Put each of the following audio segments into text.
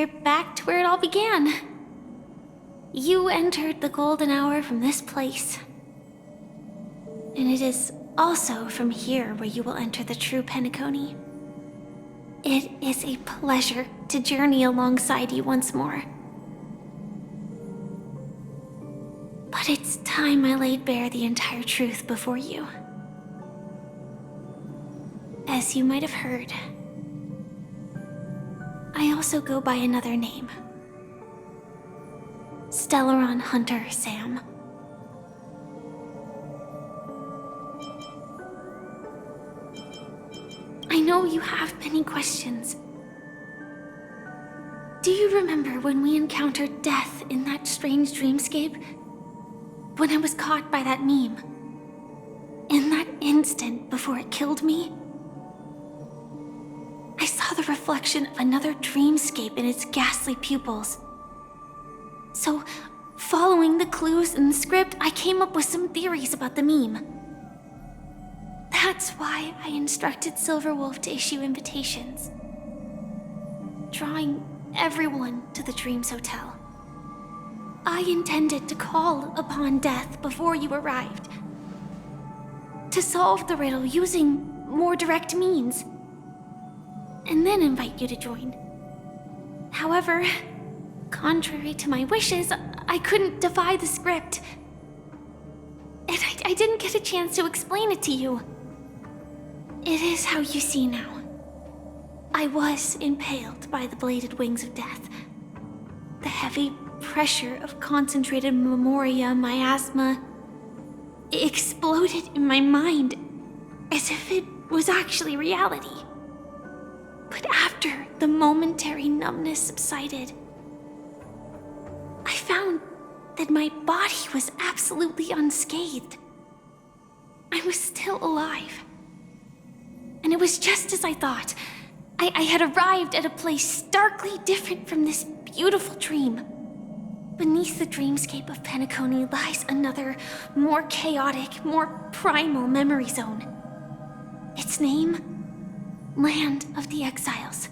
we're back to where it all began. You entered the golden hour from this place. And it is also from here where you will enter the true Penacony. It is a pleasure to journey alongside you once more. But it's time I laid bare the entire truth before you. As you might have heard, I also go by another name. Stellaron Hunter Sam. I know you have many questions. Do you remember when we encountered death in that strange dreamscape? When I was caught by that meme? In that instant before it killed me? I saw the reflection of another dreamscape in its ghastly pupils. So, following the clues in the script, I came up with some theories about the meme. That's why I instructed Silverwolf to issue invitations, drawing everyone to the Dreams Hotel. I intended to call upon death before you arrived, to solve the riddle using more direct means, and then invite you to join. However, contrary to my wishes, I couldn't defy the script, and I didn't get a chance to explain it to you. It is how you see now. I was impaled by the bladed wings of death. The heavy pressure of concentrated memoria miasma exploded in my mind as if it was actually reality. But after the momentary numbness subsided, I found that my body was absolutely unscathed. I was still alive. And it was just as I thought. I had arrived at a place starkly different from this beautiful dream. Beneath the dreamscape of Penacony lies another, more chaotic, more primal memory zone. Its name? Land of the Exiles.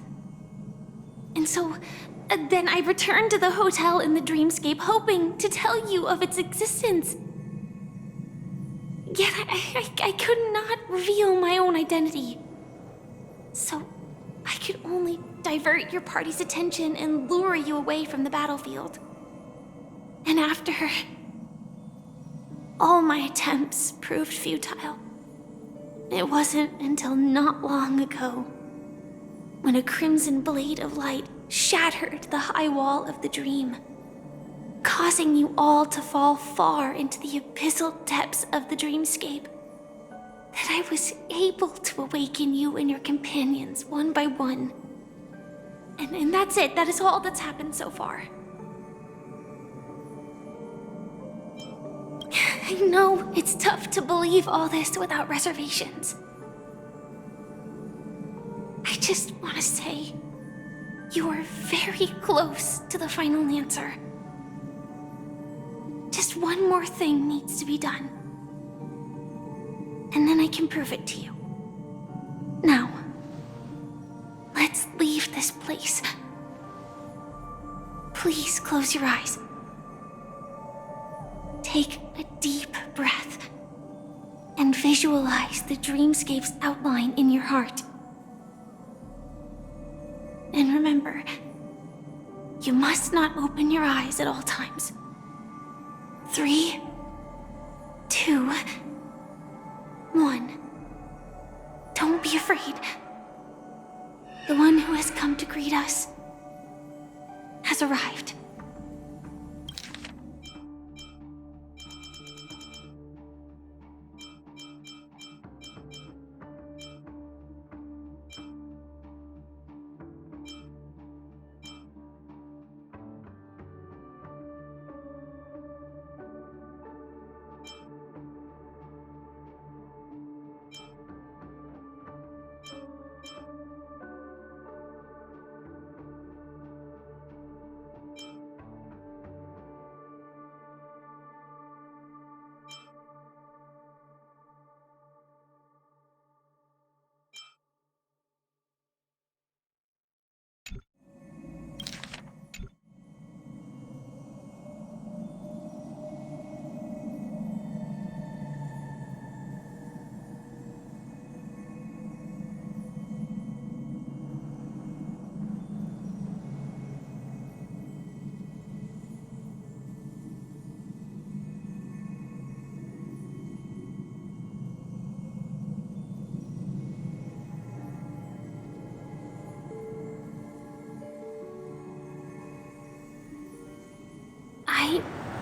And so, then I returned to the hotel in the dreamscape, hoping to tell you of its existence. Yet I could not reveal my own identity. So, I could only divert your party's attention and lure you away from the battlefield. And after, all my attempts proved futile. It wasn't until not long ago, when a crimson blade of light shattered the high wall of the dream, causing you all to fall far into the abyssal depths of the dreamscape, that I was able to awaken you and your companions one by one. And that's it. That is all that's happened so far. I know it's tough to believe all this without reservations. I just want to say, you are very close to the final answer. Just one more thing needs to be done. And then I can prove it to you. Now, let's leave this place. Please close your eyes. Take a deep breath and visualize the dreamscape's outline in your heart. And remember, you must not open your eyes at all times. 3, 2, 1. Don't be afraid. The one who has come to greet us has arrived.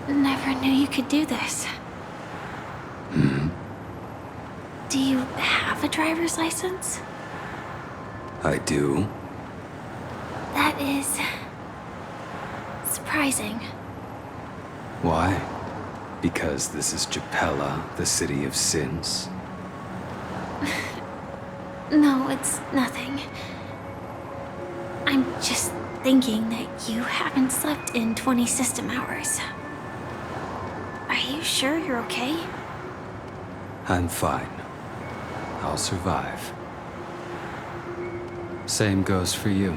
I never knew you could do this. Do you have a driver's license? I do. That is... surprising. Why? Because this is Japella, the city of sins? No, it's nothing. I'm just thinking that you haven't slept in 20 system hours. Are you sure you're okay? I'm fine. I'll survive. Same goes for you.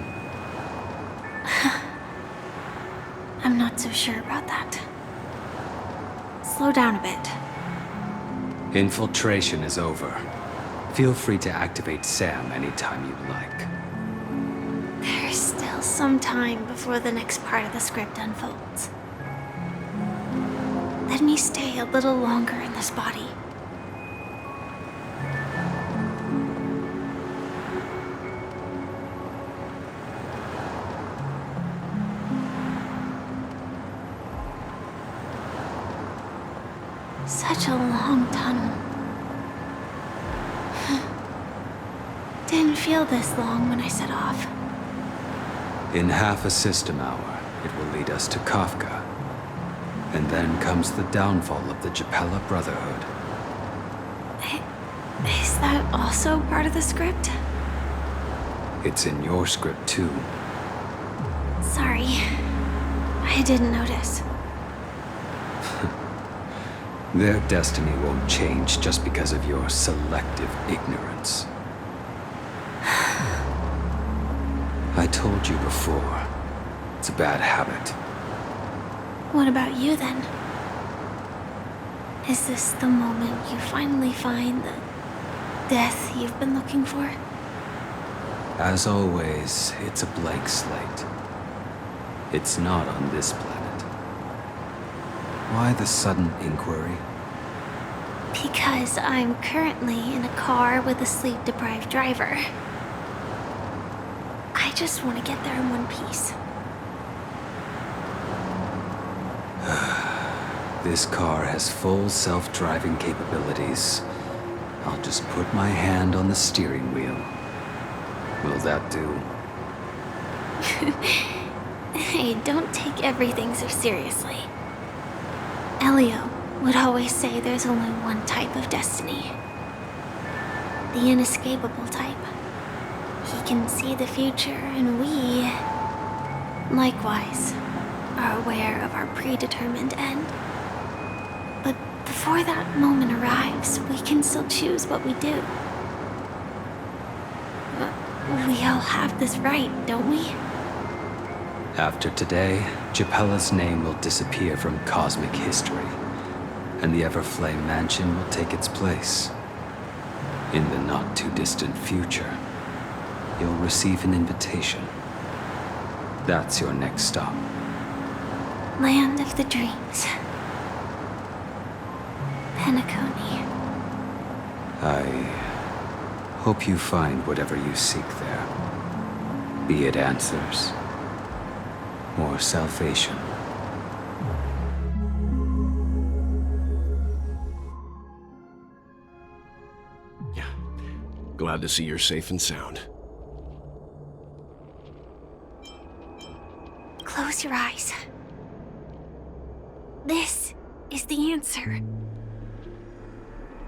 I'm not so sure about that. Slow down a bit. Infiltration is over. Feel free to activate Sam anytime you'd like. There's still some time before the next part of the script unfolds. Let me stay a little longer in this body. Such a long tunnel. Didn't feel this long when I set off. In half a system hour, it will lead us to Kafka. And then comes the downfall of the Japella Brotherhood. Is that also part of the script? It's in your script too. Sorry. I didn't notice. Their destiny won't change just because of your selective ignorance. I told you before, it's a bad habit. What about you then? Is this the moment you finally find the death you've been looking for? As always, it's a blank slate. It's not on this planet. Why the sudden inquiry? Because I'm currently in a car with a sleep-deprived driver. I just want to get there in one piece. This car has full self-driving capabilities. I'll just put my hand on the steering wheel. Will that do? Hey, don't take everything so seriously. Elio would always say there's only one type of destiny. The inescapable type. He can see the future, and we, likewise, are aware of our predetermined end. But before that moment arrives, we can still choose what we do. We all have this right, don't we? After today, Japella's name will disappear from cosmic history, and the Everflame Mansion will take its place. In the not-too-distant future, you'll receive an invitation. That's your next stop. Land of the Dreams. Penacony. I hope you find whatever you seek there. Be it answers or salvation. Yeah. Glad to see you're safe and sound. Close your eyes. This is the answer.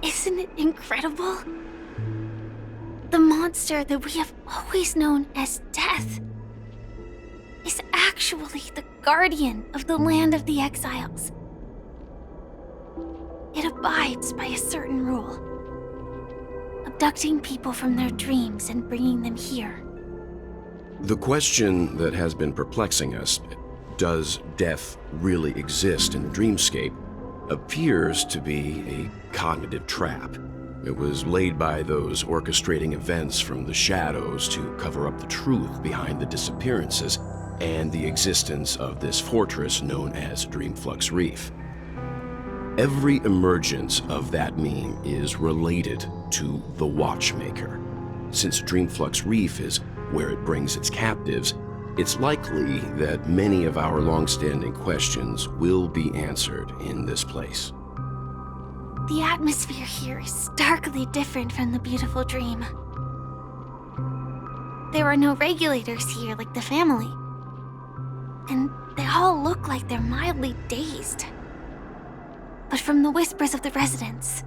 Isn't it incredible? The monster that we have always known as Death is actually the guardian of the land of the exiles. It abides by a certain rule, abducting people from their dreams and bringing them here. The question that has been perplexing us, does death really exist in the dreamscape, appears to be a cognitive trap. It was laid by those orchestrating events from the shadows to cover up the truth behind the disappearances and the existence of this fortress known as Dreamflux Reef. Every emergence of that meme is related to the Watchmaker. Since Dreamflux Reef is where it brings its captives, It's likely that many of our long-standing questions will be answered in this place. The atmosphere here is starkly different from the beautiful dream. There are no regulators here like the family. And they all look like they're mildly dazed. But from the whispers of the residents,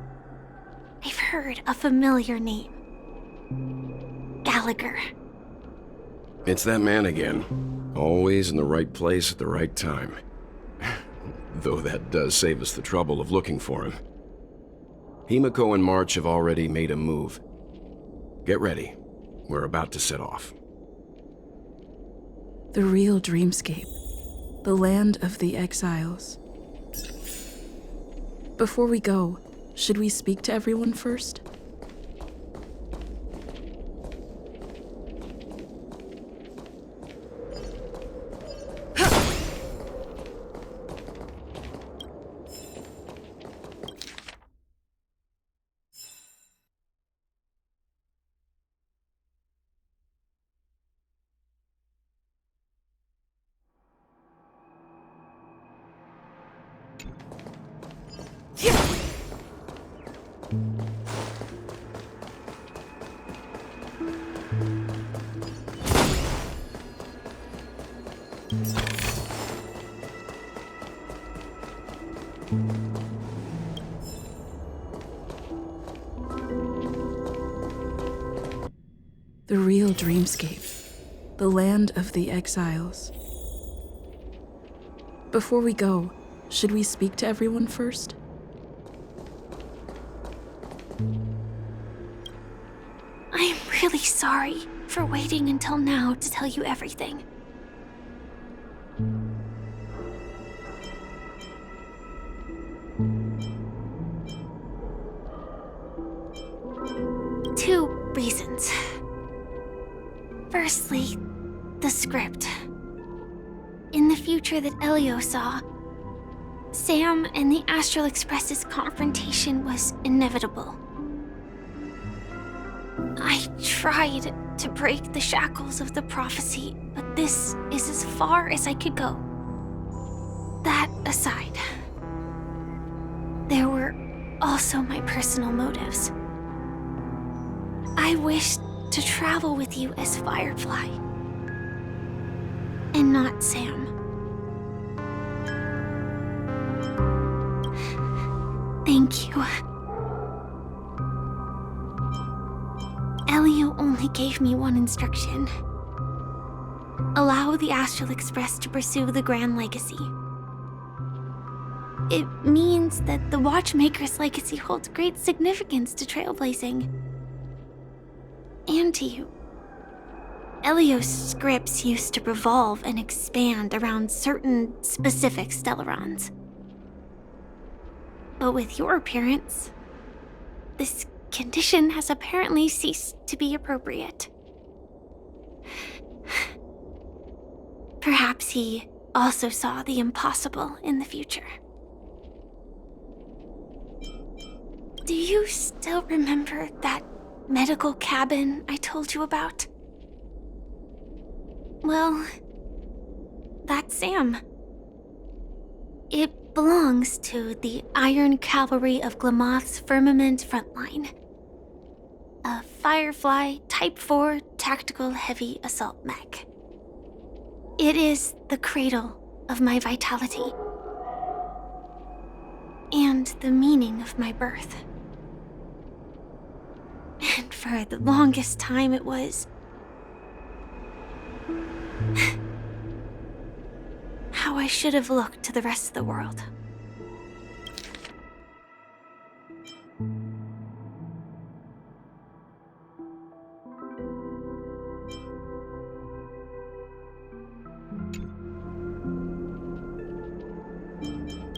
I've heard a familiar name. Gallagher. It's that man again. Always in the right place at the right time. Though that does save us the trouble of looking for him. Himiko and March have already made a move. Get ready. We're about to set off. The real dreamscape. The land of the exiles. Before we go, should we speak to everyone first? The real dreamscape. The land of the exiles. Before we go, should we speak to everyone first? I'm really sorry for waiting until now to tell you everything. Two reasons. Firstly, the script. In the future that Elio saw, Sam and the Astral Express's confrontation was inevitable. I tried to break the shackles of the prophecy, but this is as far as I could go. That aside, there were also my personal motives. I wished to travel with you as Firefly, and not Sam. Thank you. Elio only gave me one instruction. Allow the Astral Express to pursue the Grand Legacy. It means that the Watchmaker's legacy holds great significance to trailblazing. And to you. Elio's scripts used to revolve and expand around certain specific Stellarons. But with your appearance, this condition has apparently ceased to be appropriate. Perhaps he also saw the impossible in the future. Do you still remember that medical cabin I told you about? Well, that's Sam. It belongs to the Iron Cavalry of Glamoth's Firmament Frontline. A Firefly Type 4 tactical heavy assault mech. It is the cradle of my vitality. And the meaning of my birth. And for the longest time it was how I should have looked to the rest of the world.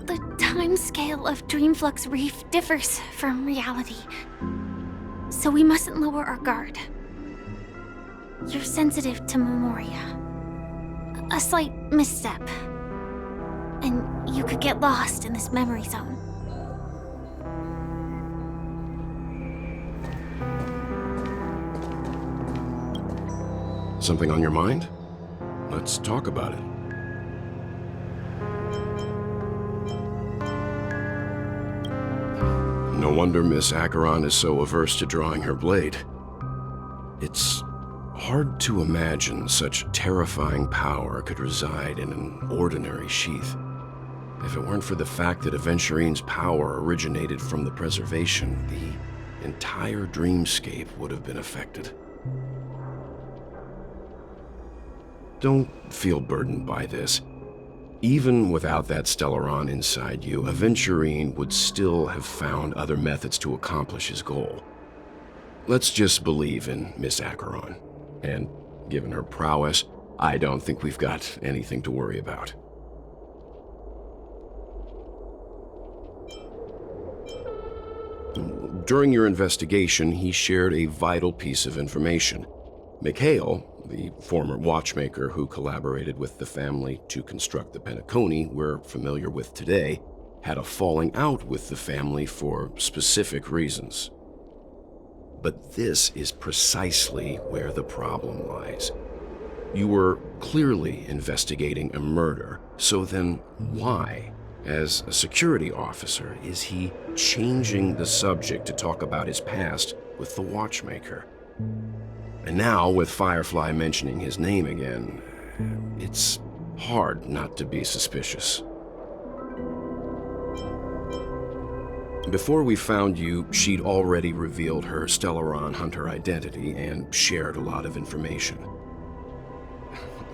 The timescale of Dreamflux Reef differs from reality, so we mustn't lower our guard. You're sensitive to Memoria. A slight misstep, and you could get lost in this memory zone. Something on your mind? Let's talk about it. No wonder Miss Acheron is so averse to drawing her blade. It's hard to imagine such terrifying power could reside in an ordinary sheath. If it weren't for the fact that Aventurine's power originated from the preservation, the entire dreamscape would have been affected. Don't feel burdened by this. Even without that Stellaron inside you, Aventurine would still have found other methods to accomplish his goal. Let's just believe in Miss Acheron. And given her prowess, I don't think we've got anything to worry about. During your investigation, he shared a vital piece of information. Mikhail, the former watchmaker who collaborated with the family to construct the Penacony we're familiar with today, had a falling out with the family for specific reasons. But this is precisely where the problem lies. You were clearly investigating a murder, so then why, as a security officer, is he changing the subject to talk about his past with the watchmaker? And now, with Firefly mentioning his name again, it's hard not to be suspicious. Before we found you, she'd already revealed her Stellaron hunter identity and shared a lot of information.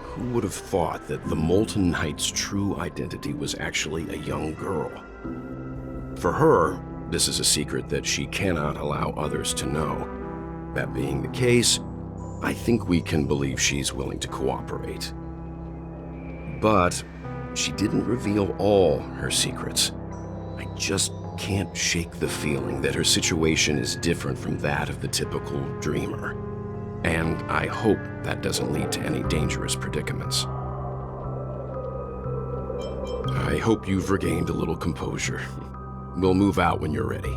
Who would have thought that the Molten Knight's true identity was actually a young girl? For her, this is a secret that she cannot allow others to know. That being the case, I think we can believe she's willing to cooperate. But she didn't reveal all her secrets. I just can't shake the feeling that her situation is different from that of the typical dreamer. And I hope that doesn't lead to any dangerous predicaments. I hope you've regained a little composure. We'll move out when you're ready.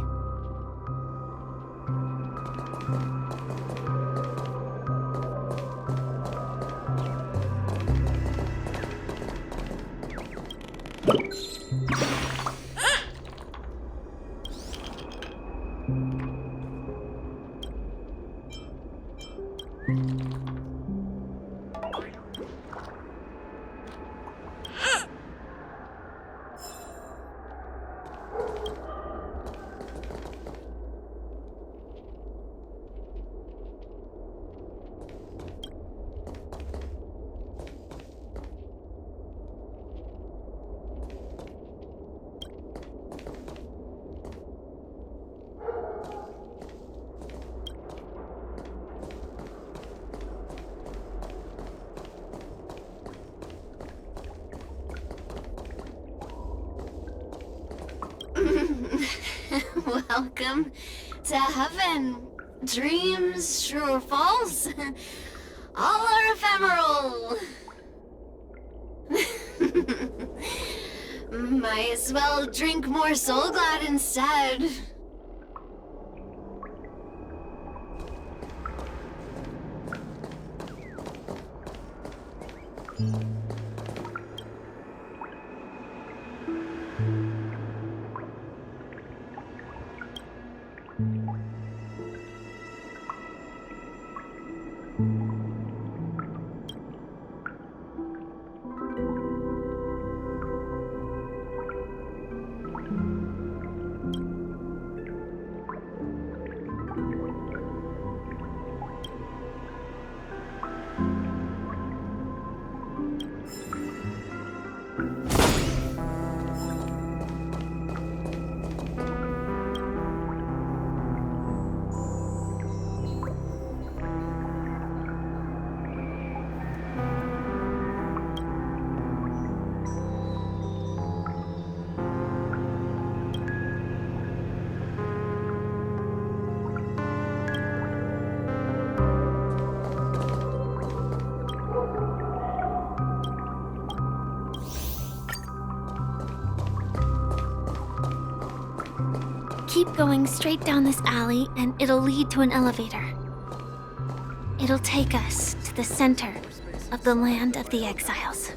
Welcome to heaven. Dreams, true or false, all are ephemeral. Might as well drink more Soul Glad instead. Keep going straight down this alley and it'll lead to an elevator. It'll take us to the center of the land of the exiles.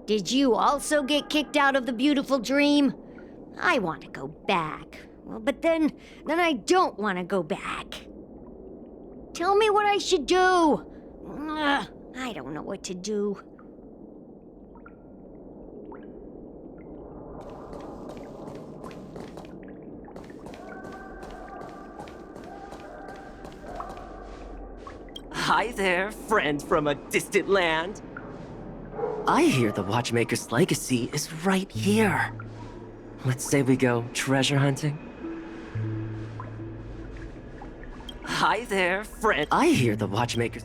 Did you also get kicked out of the beautiful dream? I want to go back. Well, but then I don't want to go back. Tell me what I should do. I don't know what to do. Hi there, friend from a distant land. I hear the Watchmaker's legacy is right here. Let's say we go treasure hunting. Hi there, friend. I hear the Watchmaker's...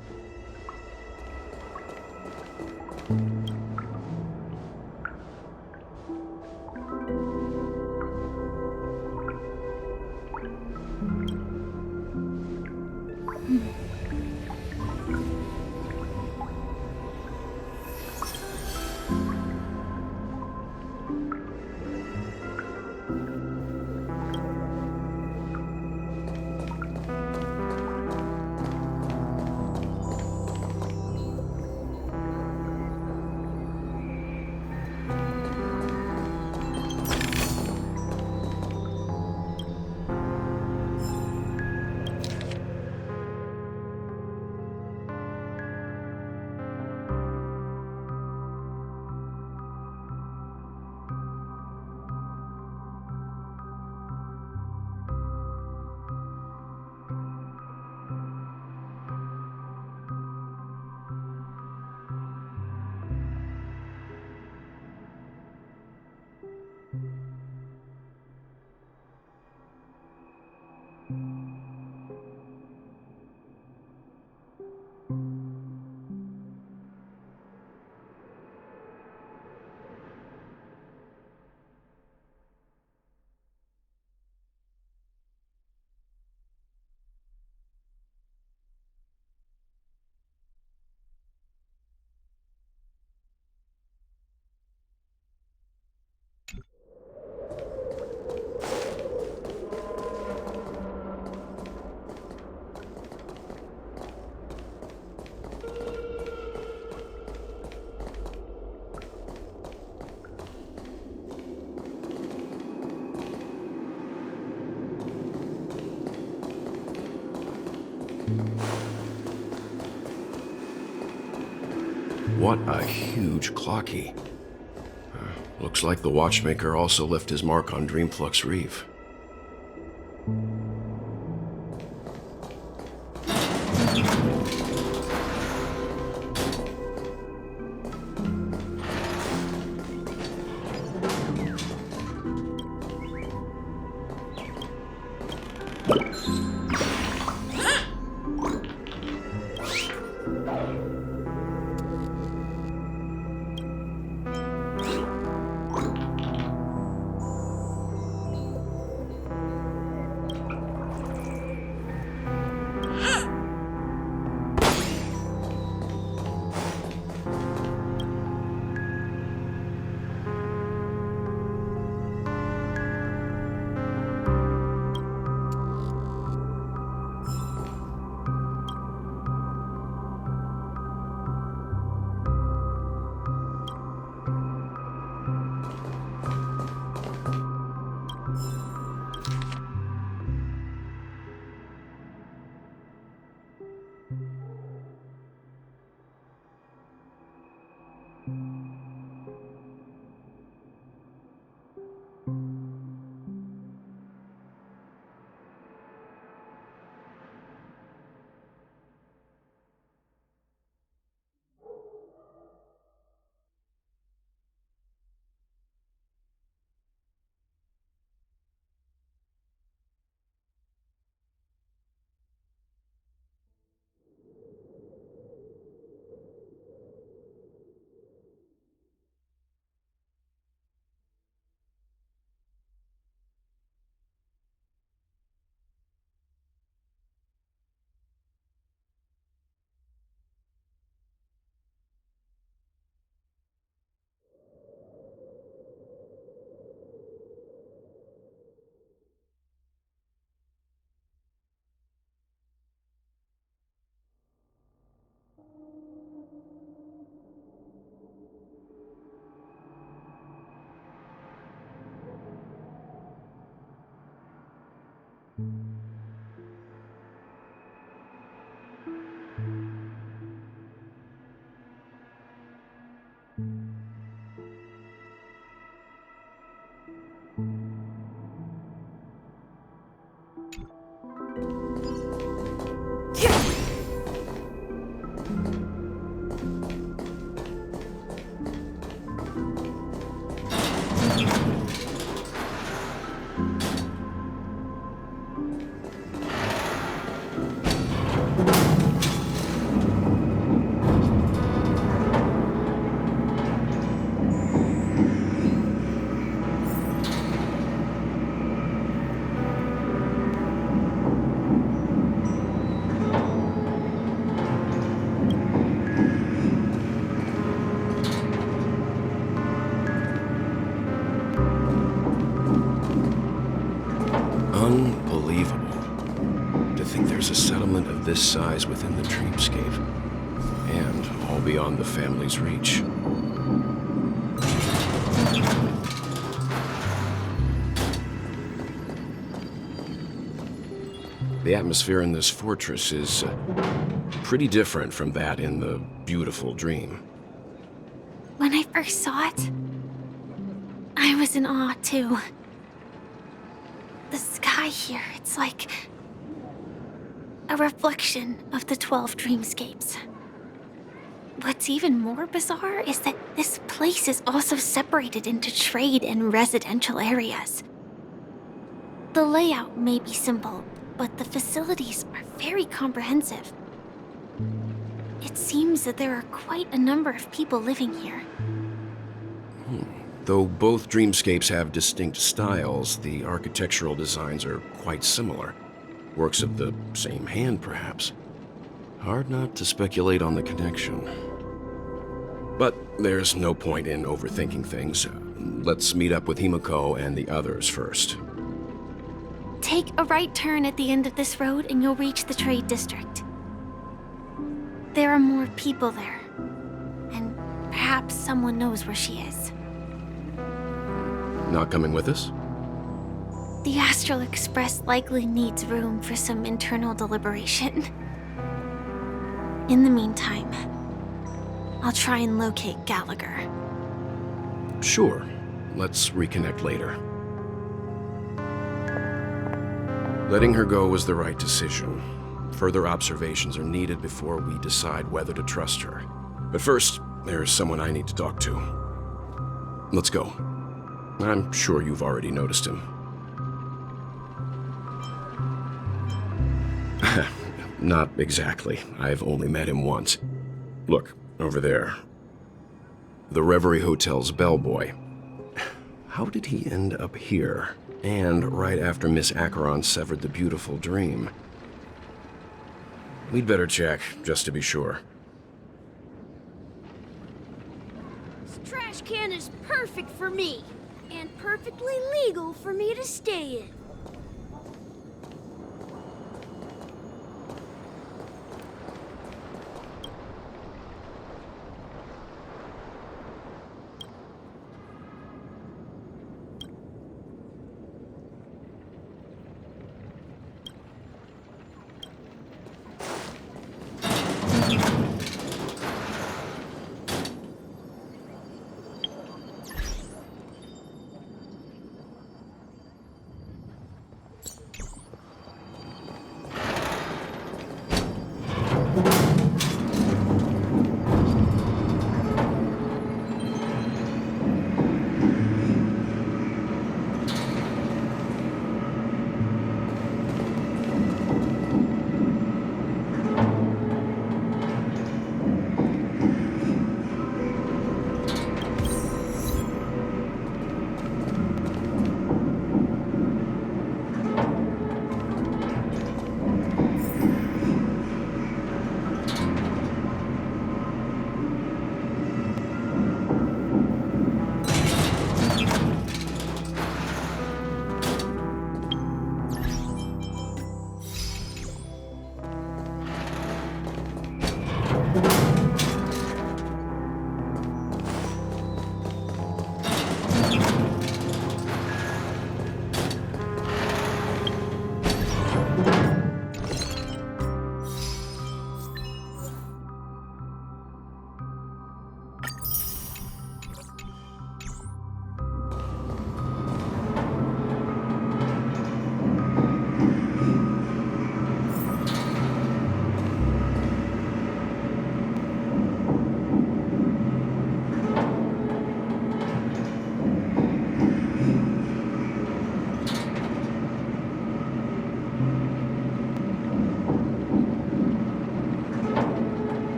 What a huge clock key. Looks like the watchmaker also left his mark on Dreamflux Reef. Unbelievable. To think there's a settlement of this size within the dreamscape. And all beyond the family's reach. The atmosphere in this fortress is pretty different from that in the beautiful dream. When I first saw it, I was in awe too. The sky here, it's like a reflection of the 12 dreamscapes. What's even more bizarre is that this place is also separated into trade and residential areas. The layout may be simple, but the facilities are very comprehensive. It seems that there are quite a number of people living here. Though both dreamscapes have distinct styles, the architectural designs are quite similar. Works of the same hand, perhaps. Hard not to speculate on the connection. But there's no point in overthinking things. Let's meet up with Himiko and the others first. Take a right turn at the end of this road and you'll reach the trade district. There are more people there, and perhaps someone knows where she is. Not coming with us? The Astral Express likely needs room for some internal deliberation. In the meantime, I'll try and locate Gallagher. Sure. Let's reconnect later. Letting her go was the right decision. Further observations are needed before we decide whether to trust her. But first, there's someone I need to talk to. Let's go. I'm sure you've already noticed him. Not exactly. I've only met him once. Look, over there. The Reverie Hotel's bellboy. How did he end up here? And right after Miss Acheron severed the beautiful dream. We'd better check, just to be sure. This trash can is perfect for me, and perfectly legal for me to stay in.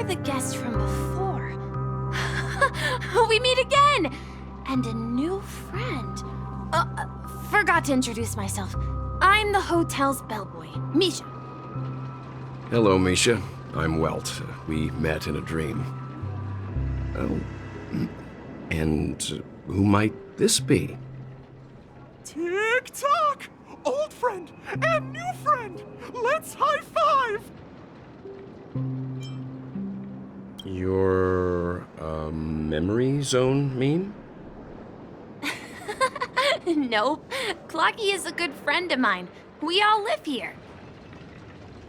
The guest from before. We meet again! And a new friend. Forgot to introduce myself. I'm the hotel's bellboy, Misha. Hello, Misha. I'm Welt. We met in a dream. Oh. And who might this be? Tick-tock! Old friend and new friend! Let's high-five! Your, memory zone meme? Nope. Clocky is a good friend of mine. We all live here.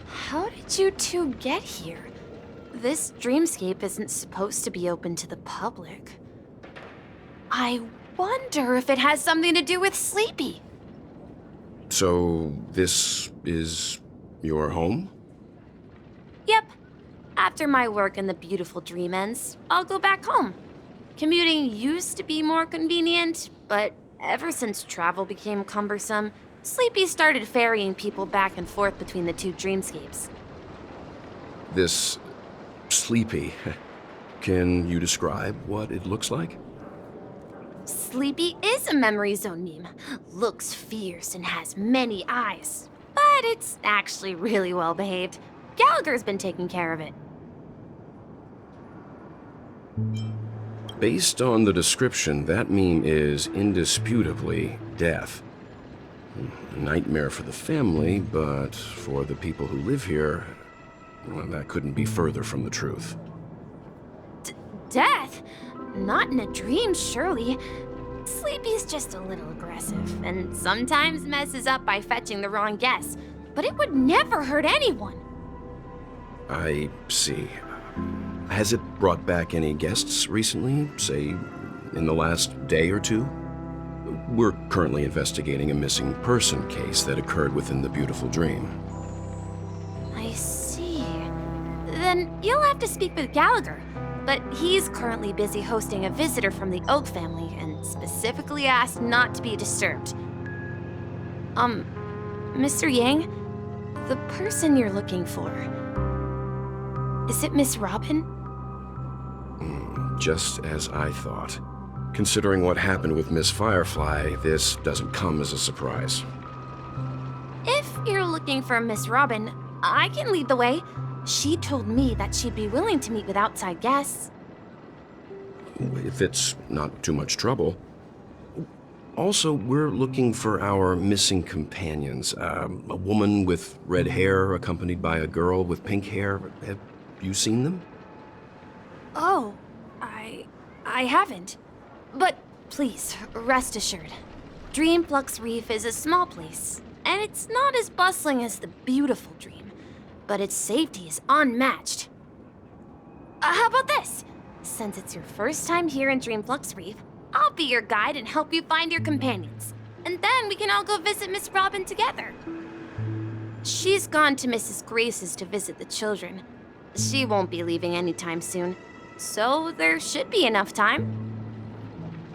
How did you two get here? This dreamscape isn't supposed to be open to the public. I wonder if it has something to do with Sleepy. So, this is your home? Yep. After my work in the beautiful dream ends, I'll go back home. Commuting used to be more convenient, but ever since travel became cumbersome, Sleepy started ferrying people back and forth between the two dreamscapes. This Sleepy. Can you describe what it looks like? Sleepy is a memory zone meme. Looks fierce and has many eyes. But it's actually really well behaved. Gallagher's been taking care of it. Based on the description, that meme is indisputably death. A nightmare for the family, but for the people who live here, well, that couldn't be further from the truth. Death? Not in a dream, surely. Sleepy's just a little aggressive, and sometimes messes up by fetching the wrong guess. But it would never hurt anyone. I see. Has it brought back any guests recently, say, in the last day or two? We're currently investigating a missing person case that occurred within the beautiful dream. I see. Then you'll have to speak with Gallagher. But he's currently busy hosting a visitor from the Oak family and specifically asked not to be disturbed. Mr. Yang, the person you're looking for, is it Miss Robin? Just as I thought. Considering what happened with Miss Firefly, this doesn't come as a surprise. If you're looking for Miss Robin, I can lead the way. She told me that she'd be willing to meet with outside guests. If it's not too much trouble. Also, we're looking for our missing companions. A woman with red hair accompanied by a girl with pink hair. Have you seen them? Oh, I haven't. But please, rest assured. Dreamflux Reef is a small place, and it's not as bustling as the beautiful dream, but its safety is unmatched. How about this? Since it's your first time here in Dreamflux Reef, I'll be your guide and help you find your companions. And then we can all go visit Miss Robin together. She's gone to Mrs. Grace's to visit the children. She won't be leaving anytime soon, so there should be enough time.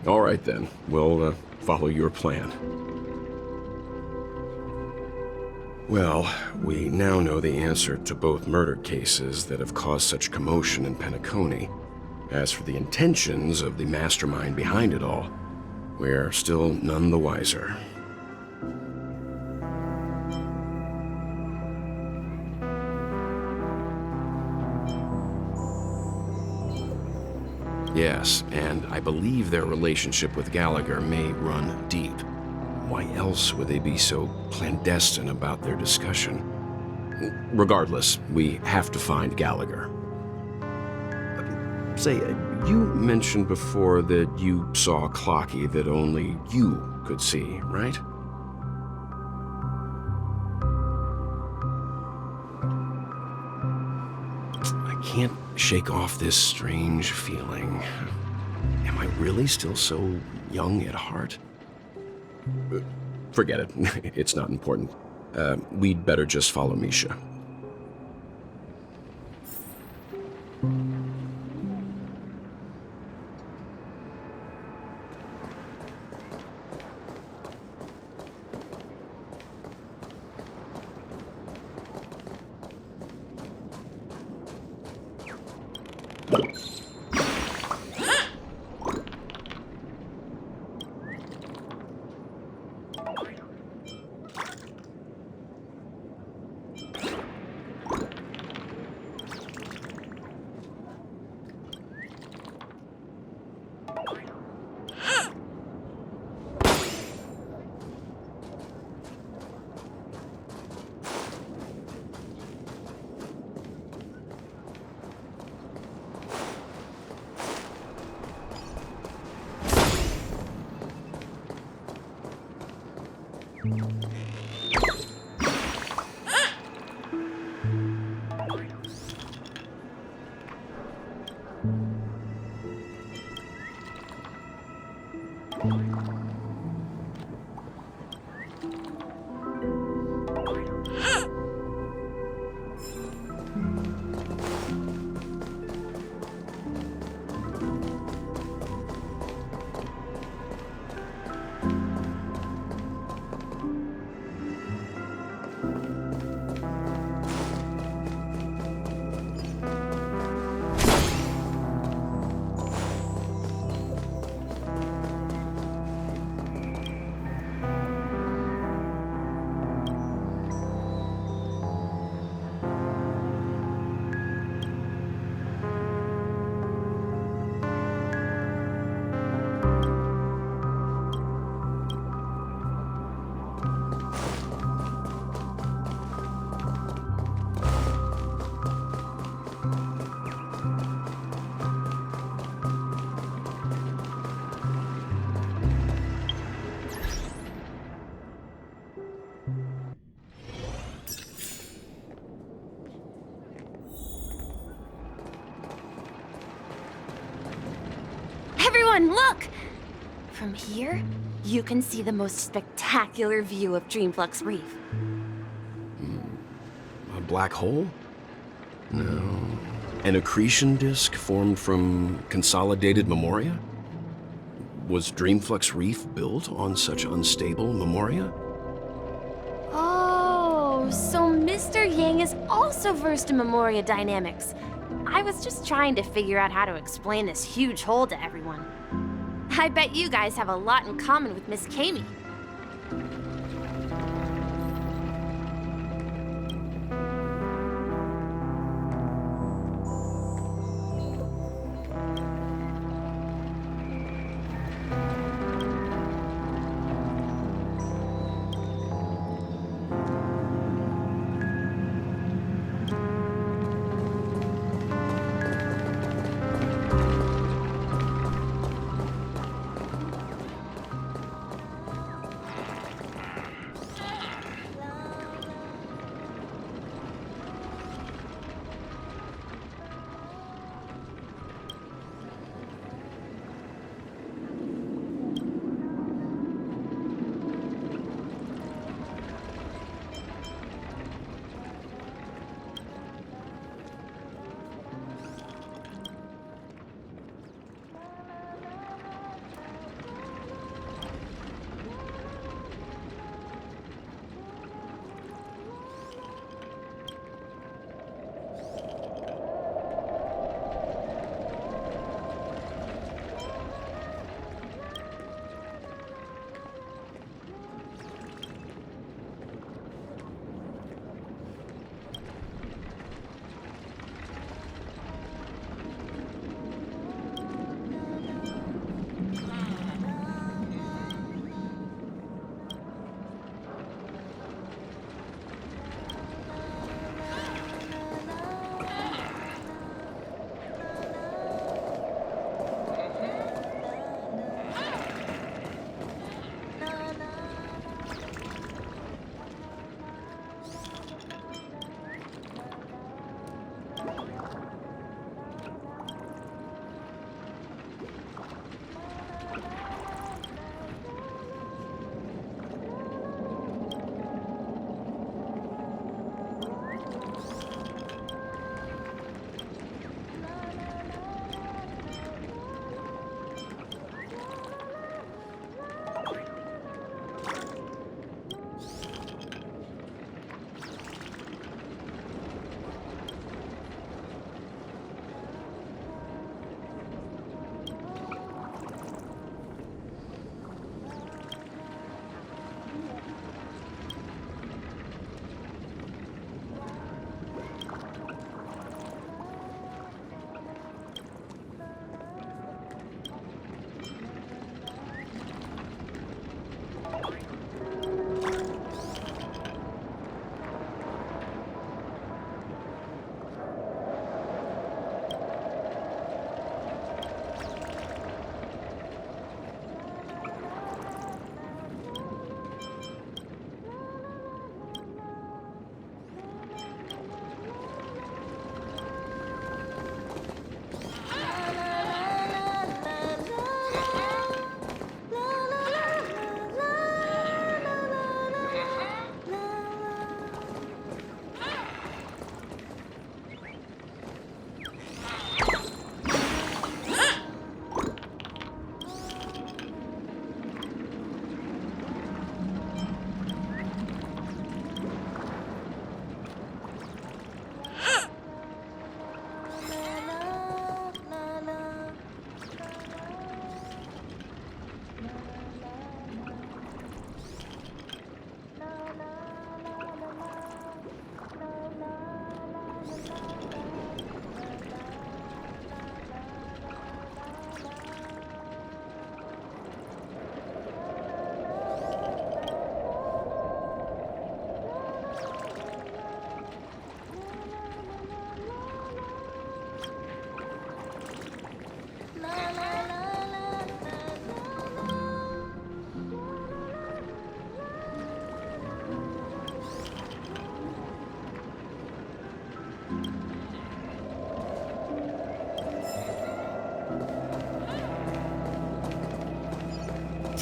All right then, we'll follow your plan. Well, we now know the answer to both murder cases that have caused such commotion in Penacony. As for the intentions of the mastermind behind it all, we're still none the wiser. Yes, and I believe their relationship with Gallagher may run deep. Why else would they be so clandestine about their discussion? Regardless, we have to find Gallagher. Say, you mentioned before that you saw Clocky that only you could see, right? I can't shake off this strange feeling. Am I really still so young at heart? Forget it. It's not important. We'd better just follow Misha. Everyone, look! From here, you can see the most spectacular view of Dreamflux Reef. A black hole? No. An accretion disk formed from consolidated memoria? Was Dreamflux Reef built on such unstable memoria? Oh, so Mr. Yang is also versed in Memoria dynamics. I was just trying to figure out how to explain this huge hole to everyone. I bet you guys have a lot in common with Miss Kami.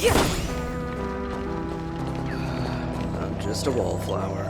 I'm just a wallflower.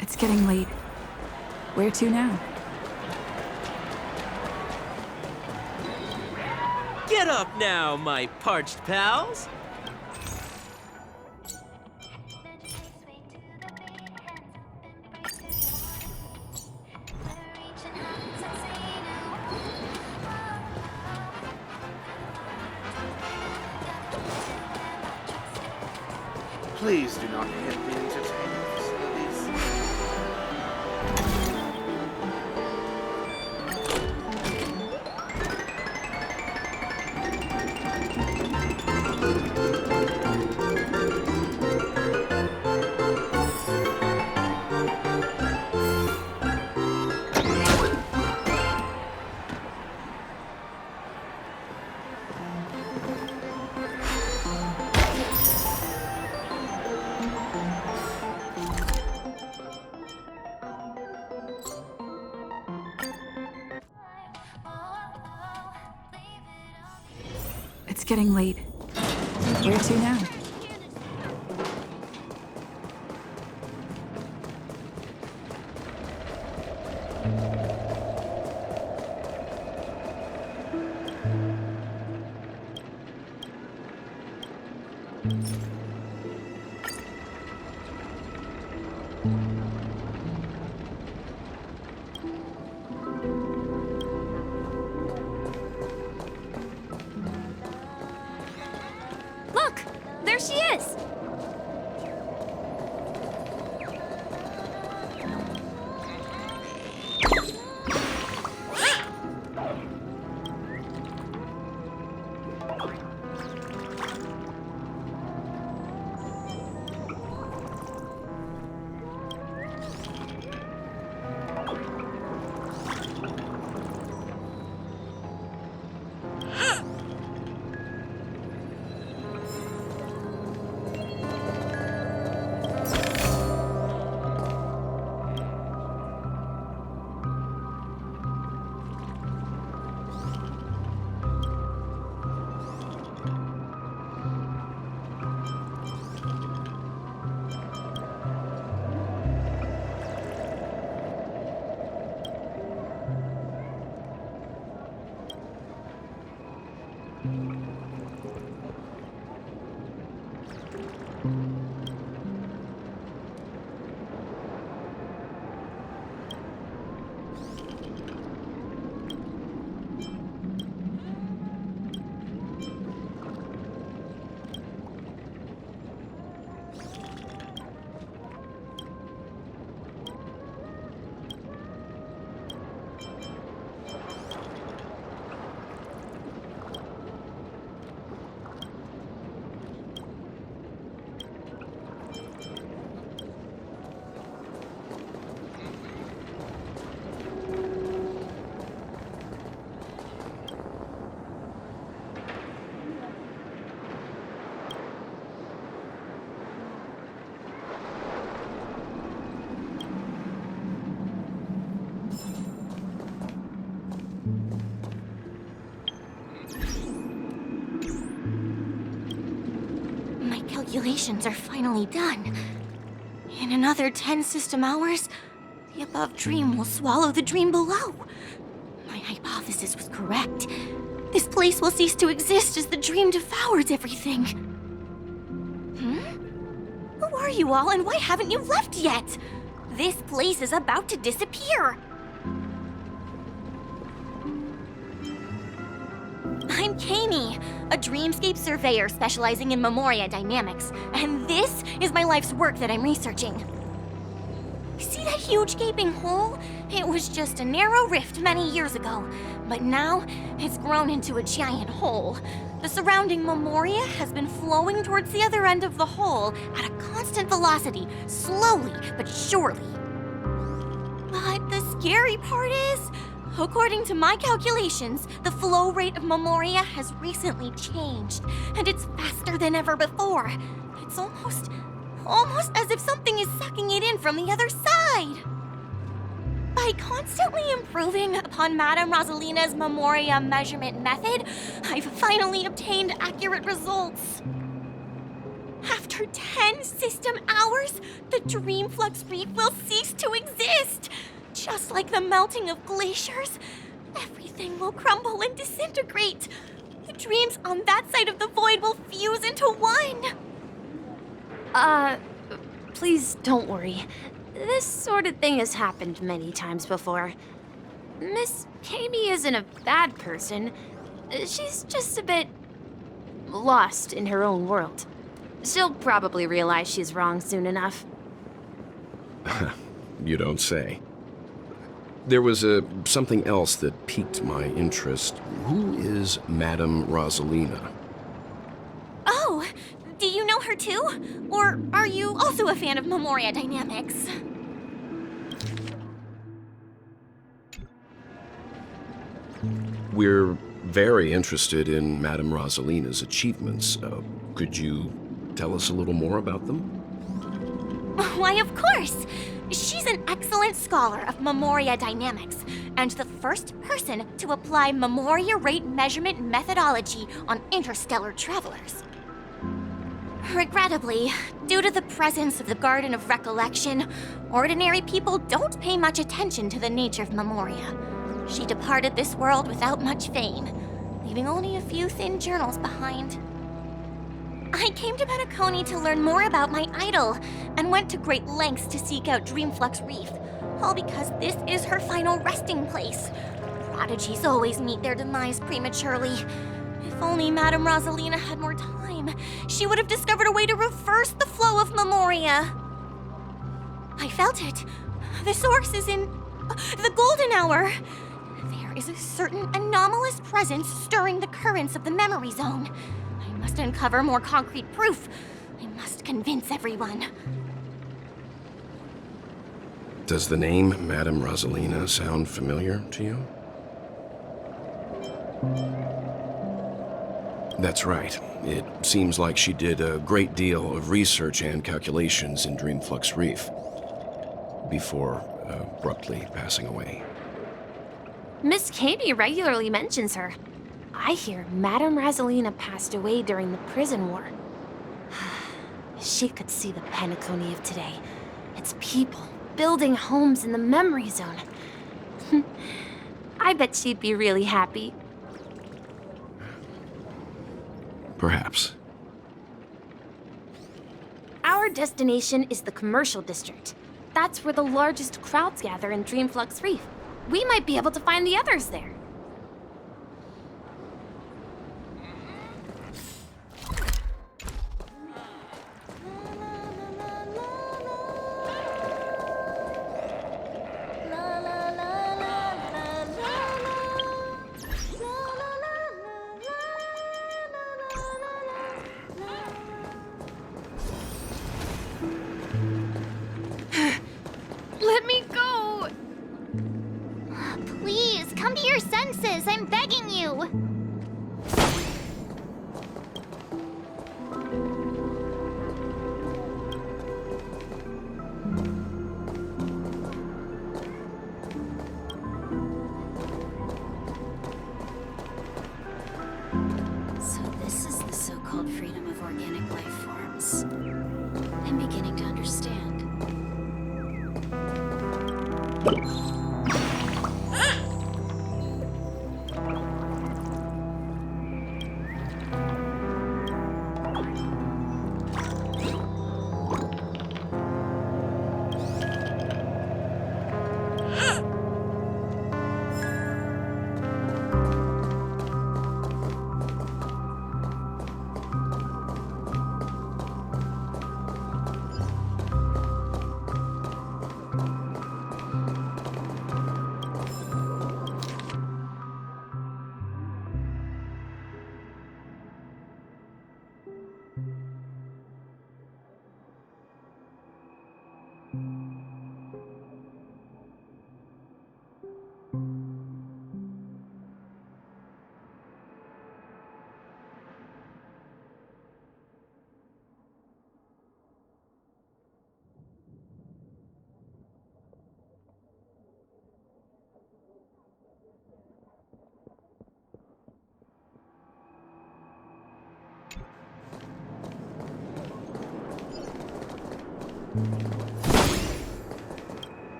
It's getting late. Where to now? Get up now, my parched pals! Please do not hit the entertainment facilities. It's getting late. Where to now? Look! There she is! Calculations are finally done. In another 10 system hours, the above dream will swallow the dream below. My hypothesis was correct. This place will cease to exist as the dream devours everything. Who are you all, and why haven't you left yet? This place is about to disappear. I'm Kami, a dreamscape surveyor specializing in Memoria dynamics, and this is my life's work that I'm researching. See that huge gaping hole? It was just a narrow rift many years ago, but now it's grown into a giant hole. The surrounding Memoria has been flowing towards the other end of the hole at a constant velocity, slowly but surely. But the scary part is, according to my calculations, the flow rate of Memoria has recently changed, and it's faster than ever before. It's almost as if something is sucking it in from the other side. By constantly improving upon Madame Rosalina's Memoria measurement method, I've finally obtained accurate results. After 10 system hours, the Dream Flux Reef will cease to exist. Just like the melting of glaciers, everything will crumble and disintegrate. The dreams on that side of the void will fuse into one. Please don't worry. This sort of thing has happened many times before. Miss Kami isn't a bad person. She's just a bit lost in her own world. She'll probably realize she's wrong soon enough. You don't say. There was something else that piqued my interest. Who is Madame Rosalina? Oh, do you know her too? Or are you also a fan of Memoria dynamics? We're very interested in Madame Rosalina's achievements. Could you tell us a little more about them? Why, of course! She's an excellent scholar of Memoria dynamics, and the first person to apply Memoria rate measurement methodology on interstellar travelers. Regrettably, due to the presence of the Garden of Recollection, ordinary people don't pay much attention to the nature of Memoria. She departed this world without much fame, leaving only a few thin journals behind. I came to Penacony to learn more about my idol, and went to great lengths to seek out Dreamflux Reef, all because this is her final resting place. Prodigies always meet their demise prematurely. If only Madame Rosalina had more time, she would have discovered a way to reverse the flow of Memoria. I felt it. The source is in the golden hour. There is a certain anomalous presence stirring the currents of the memory zone. I must uncover more concrete proof. I must convince everyone. Does the name Madame Rosalina sound familiar to you? That's right. It seems like she did a great deal of research and calculations in Dreamflux Reef before abruptly passing away. Miss Kami regularly mentions her. I hear Madame Rosalina passed away during the prison war. She could see the Penacony of today. Its people building homes in the memory zone. I bet she'd be really happy. Perhaps. Our destination is the commercial district. That's where the largest crowds gather in Dreamflux Reef. We might be able to find the others there. Let me go! Please, come to your senses. I'm begging you. So this is the so-called freedom of organic life forms. I'm beginning to understand. Will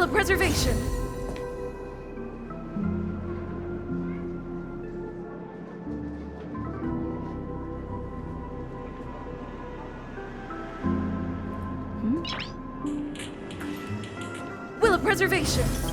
of preservation! Will of preservation!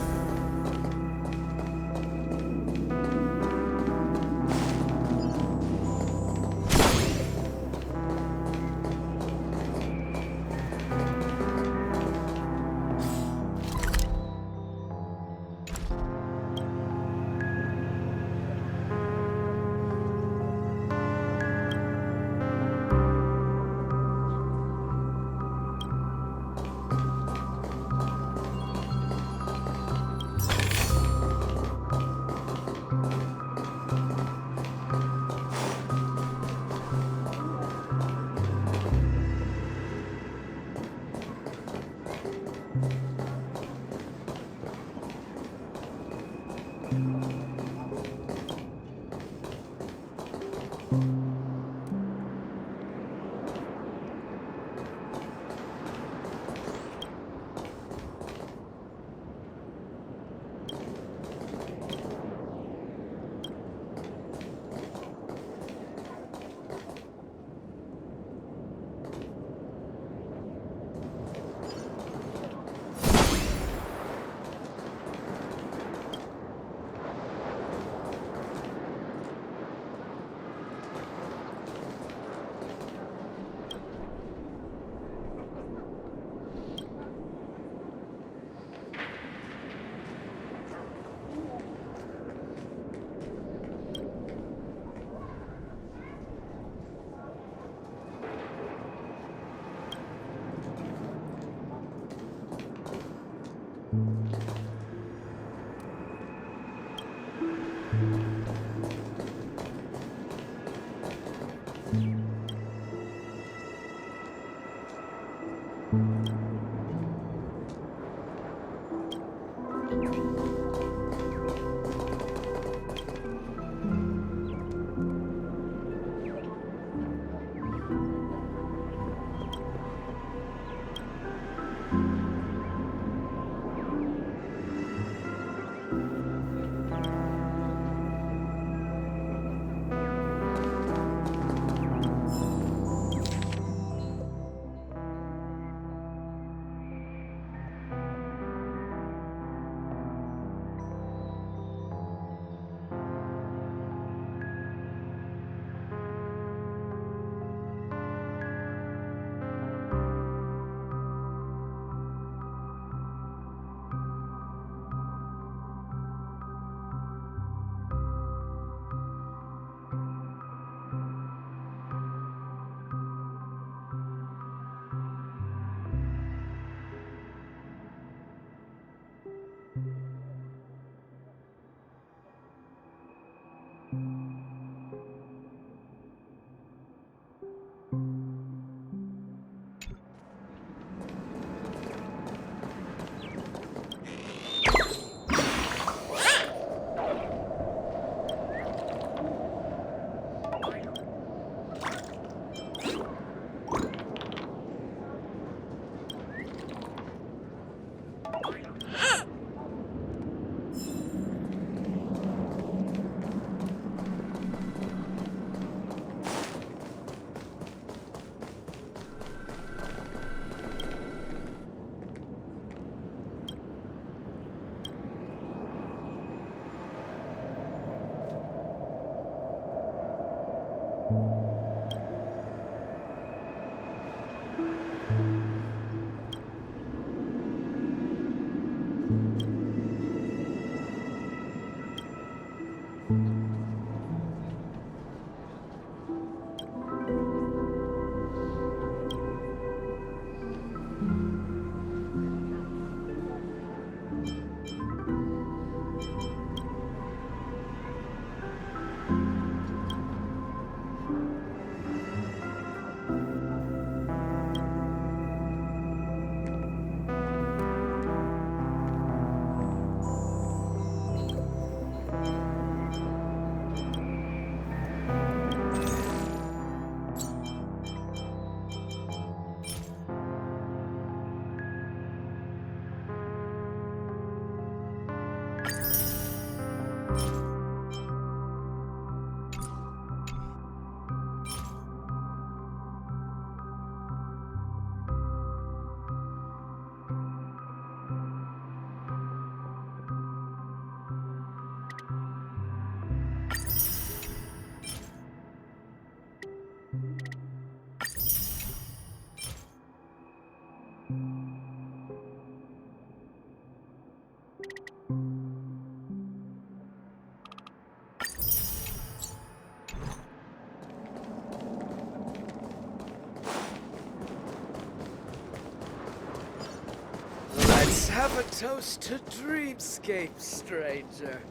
have a toast to dreamscape, stranger.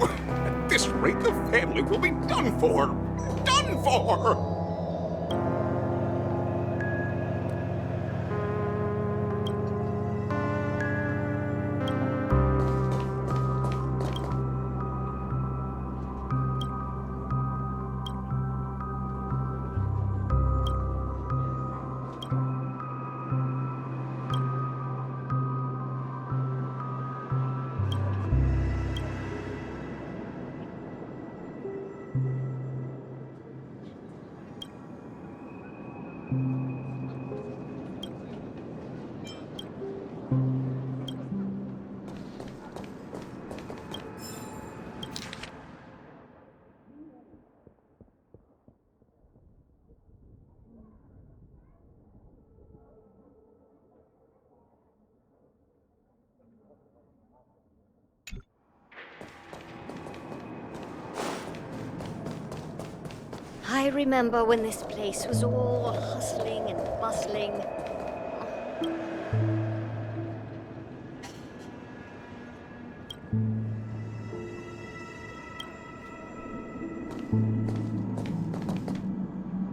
At this rate, the family will be done for! Done for! I remember when this place was all hustling and bustling.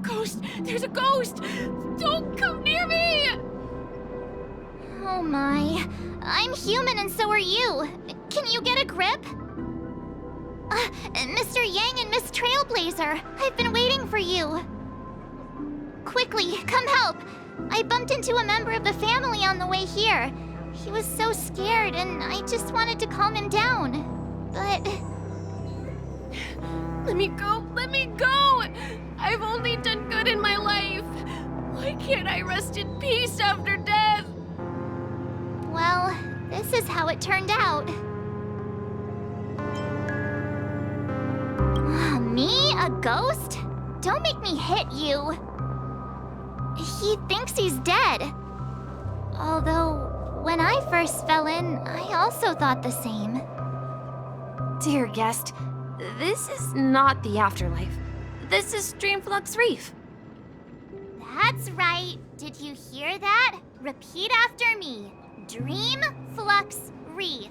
Ghost! There's a ghost! Don't come near me! Oh my. I'm human and so are you. Can you get a grip? Mr. Yang and Miss Trailblazer, I've been waiting for you. Quickly, come help. I bumped into a member of the family on the way here. He was so scared and I just wanted to calm him down. But... Let me go! Let me go! I've only done good in my life. Why can't I rest in peace after death? well, this is how it turned out. Me? A ghost? Don't make me hit you. He thinks he's dead. Although, when I first fell in, I also thought the same. Dear guest, this is not the afterlife. This is Dreamflux Reef. That's right. Did you hear that? Repeat after me. Dreamflux Reef.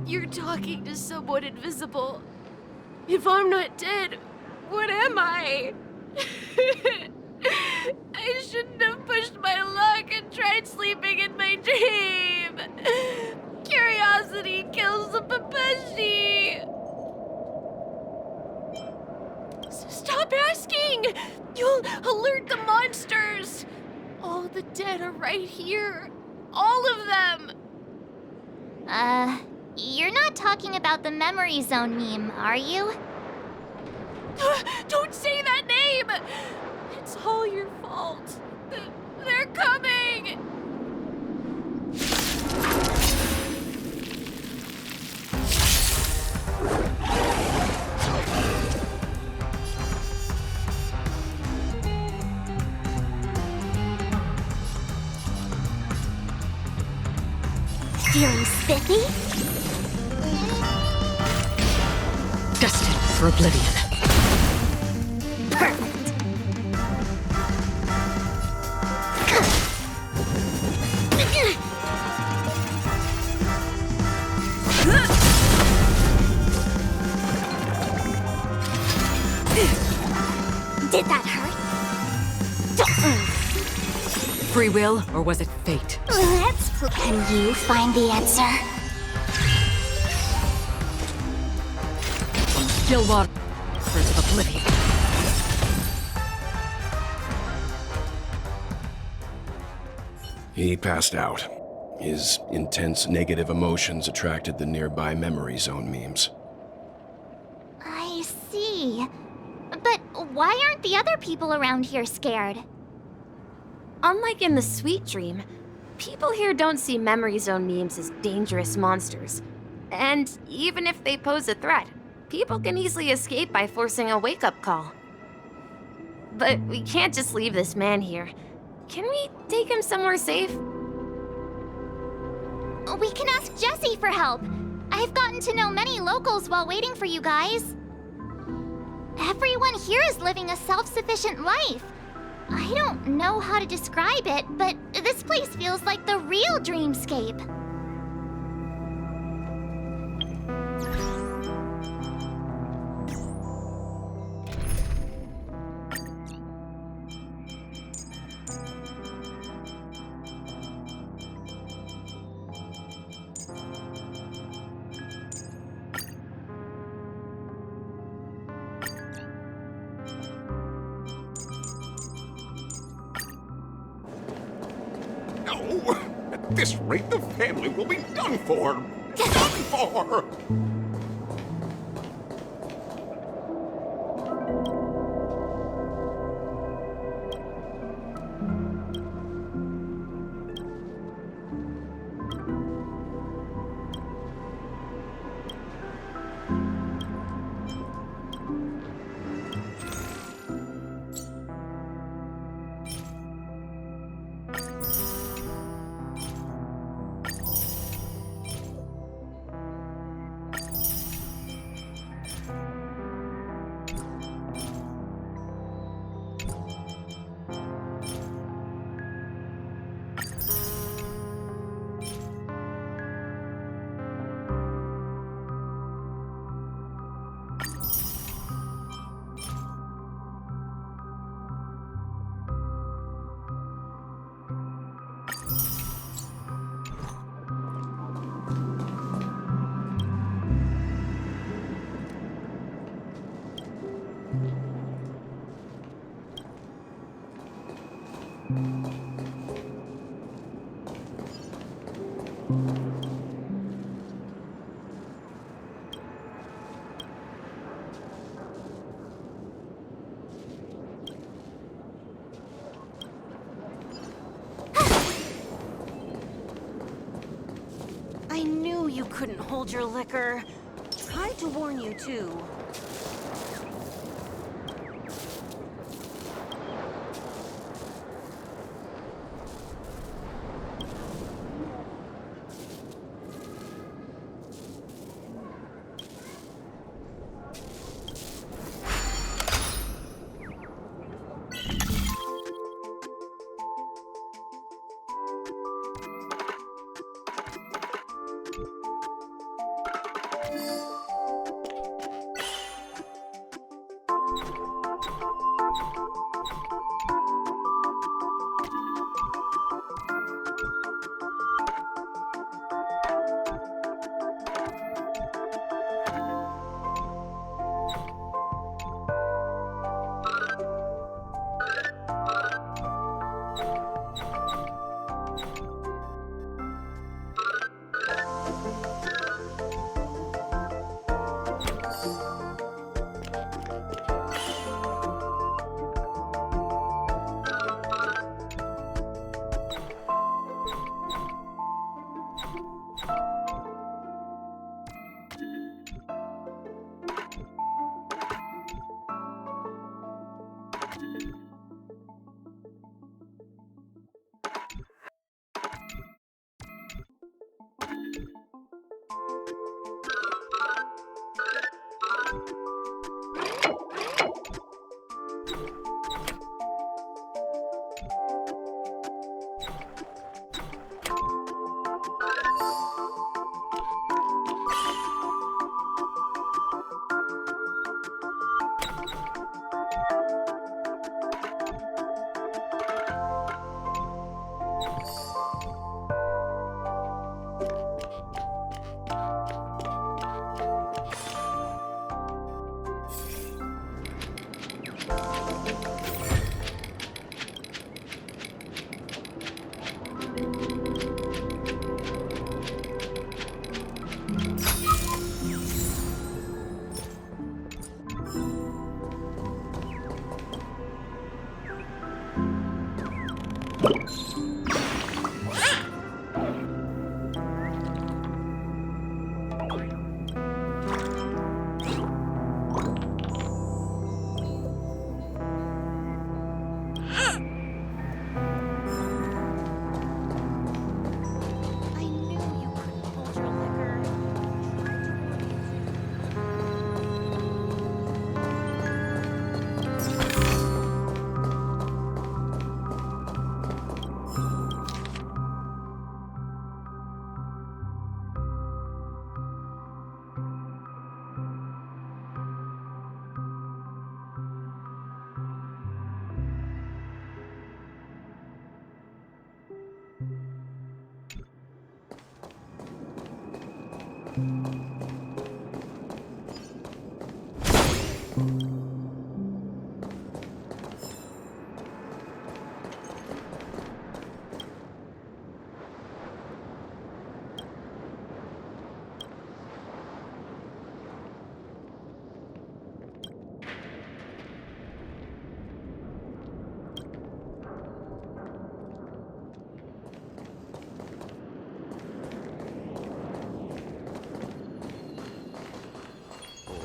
You're talking to someone invisible. If I'm not dead, what am I? I shouldn't have pushed my luck and tried sleeping in my dream. Curiosity kills the Papeshi. Stop asking! You'll alert the monsters. All the dead are right here. All of them. You're not talking about the memory zone meme, are you? Don't say that name! It's all your fault. They're coming! Feeling spiffy? Destined for oblivion. Perfect. Did that hurt? Free will, or was it fate? Let's play. Can you find the answer? From still waters of oblivion. He passed out. His intense negative emotions attracted the nearby memory zone memes. I see. But why aren't the other people around here scared? Unlike in the Sweet Dream, people here don't see memory zone memes as dangerous monsters. And even if they pose a threat, people can easily escape by forcing a wake-up call. But we can't just leave this man here. Can we take him somewhere safe? We can ask Jessie for help. I've gotten to know many locals while waiting for you guys. Everyone here is living a self-sufficient life. I don't know how to describe it, but this place feels like the real dreamscape. No! At this rate, the family will be done for! Done for! I knew you couldn't hold your liquor. Tried to warn you, too.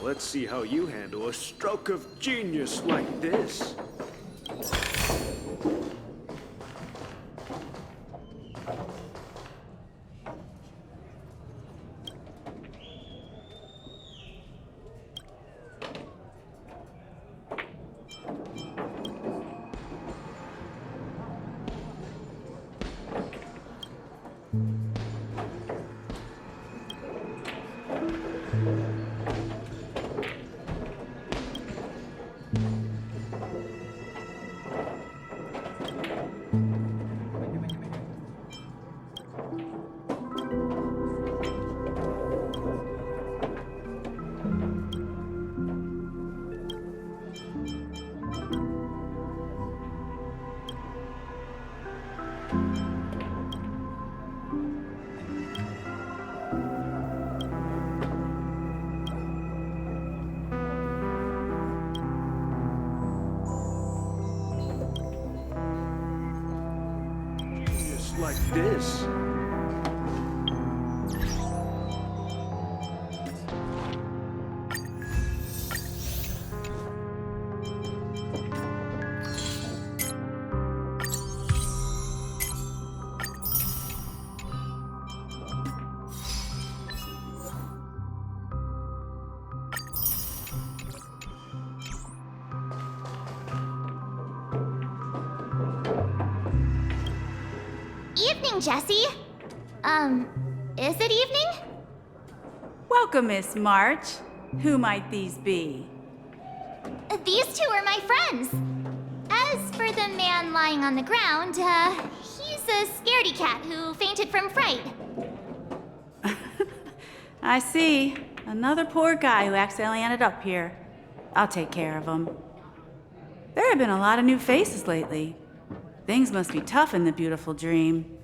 Let's see how you handle a stroke of genius like this. Like this. Evening, Jessie. Is it evening? Welcome, Miss March. Who might these be? These two are my friends. As for the man lying on the ground, he's a scaredy cat who fainted from fright. I see. Another poor guy who accidentally ended up here. I'll take care of him. There have been a lot of new faces lately. Things must be tough in the beautiful dream.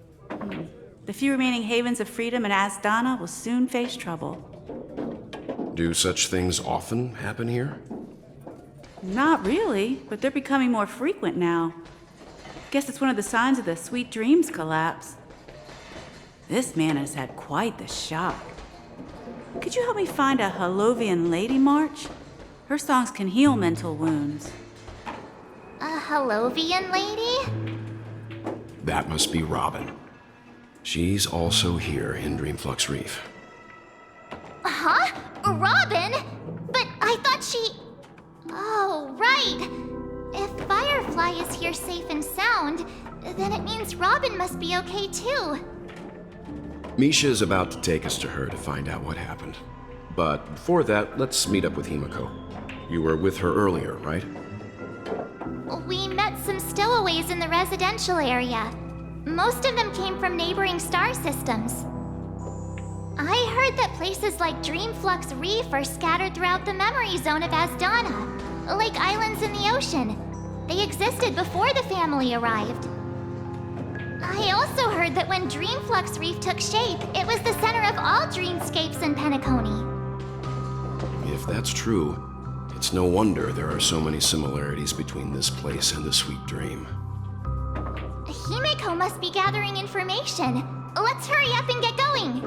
The few remaining havens of freedom in Asdana will soon face trouble. Do such things often happen here? Not really, but they're becoming more frequent now. Guess it's one of the signs of the Sweet Dreams collapse. This man has had quite the shock. Could you help me find a Halovian lady, March? Her songs can heal mental wounds. A Halovian lady? That must be Robin. She's also here in Dreamflux Reef. Huh? Robin? But I thought she... Oh, right. If Firefly is here safe and sound, then it means Robin must be okay too. Misha's about to take us to her to find out what happened. But before that, let's meet up with Himiko. You were with her earlier, right? We met some stowaways in the residential area. Most of them came from neighboring star systems. I heard that places like Dreamflux Reef are scattered throughout the memory zone of Asdana, like islands in the ocean. They existed before the family arrived. I also heard that when Dreamflux Reef took shape, it was the center of all dreamscapes in Penacony. If that's true, it's no wonder there are so many similarities between this place and the Sweet Dream. Himeko must be gathering information. Let's hurry up and get going.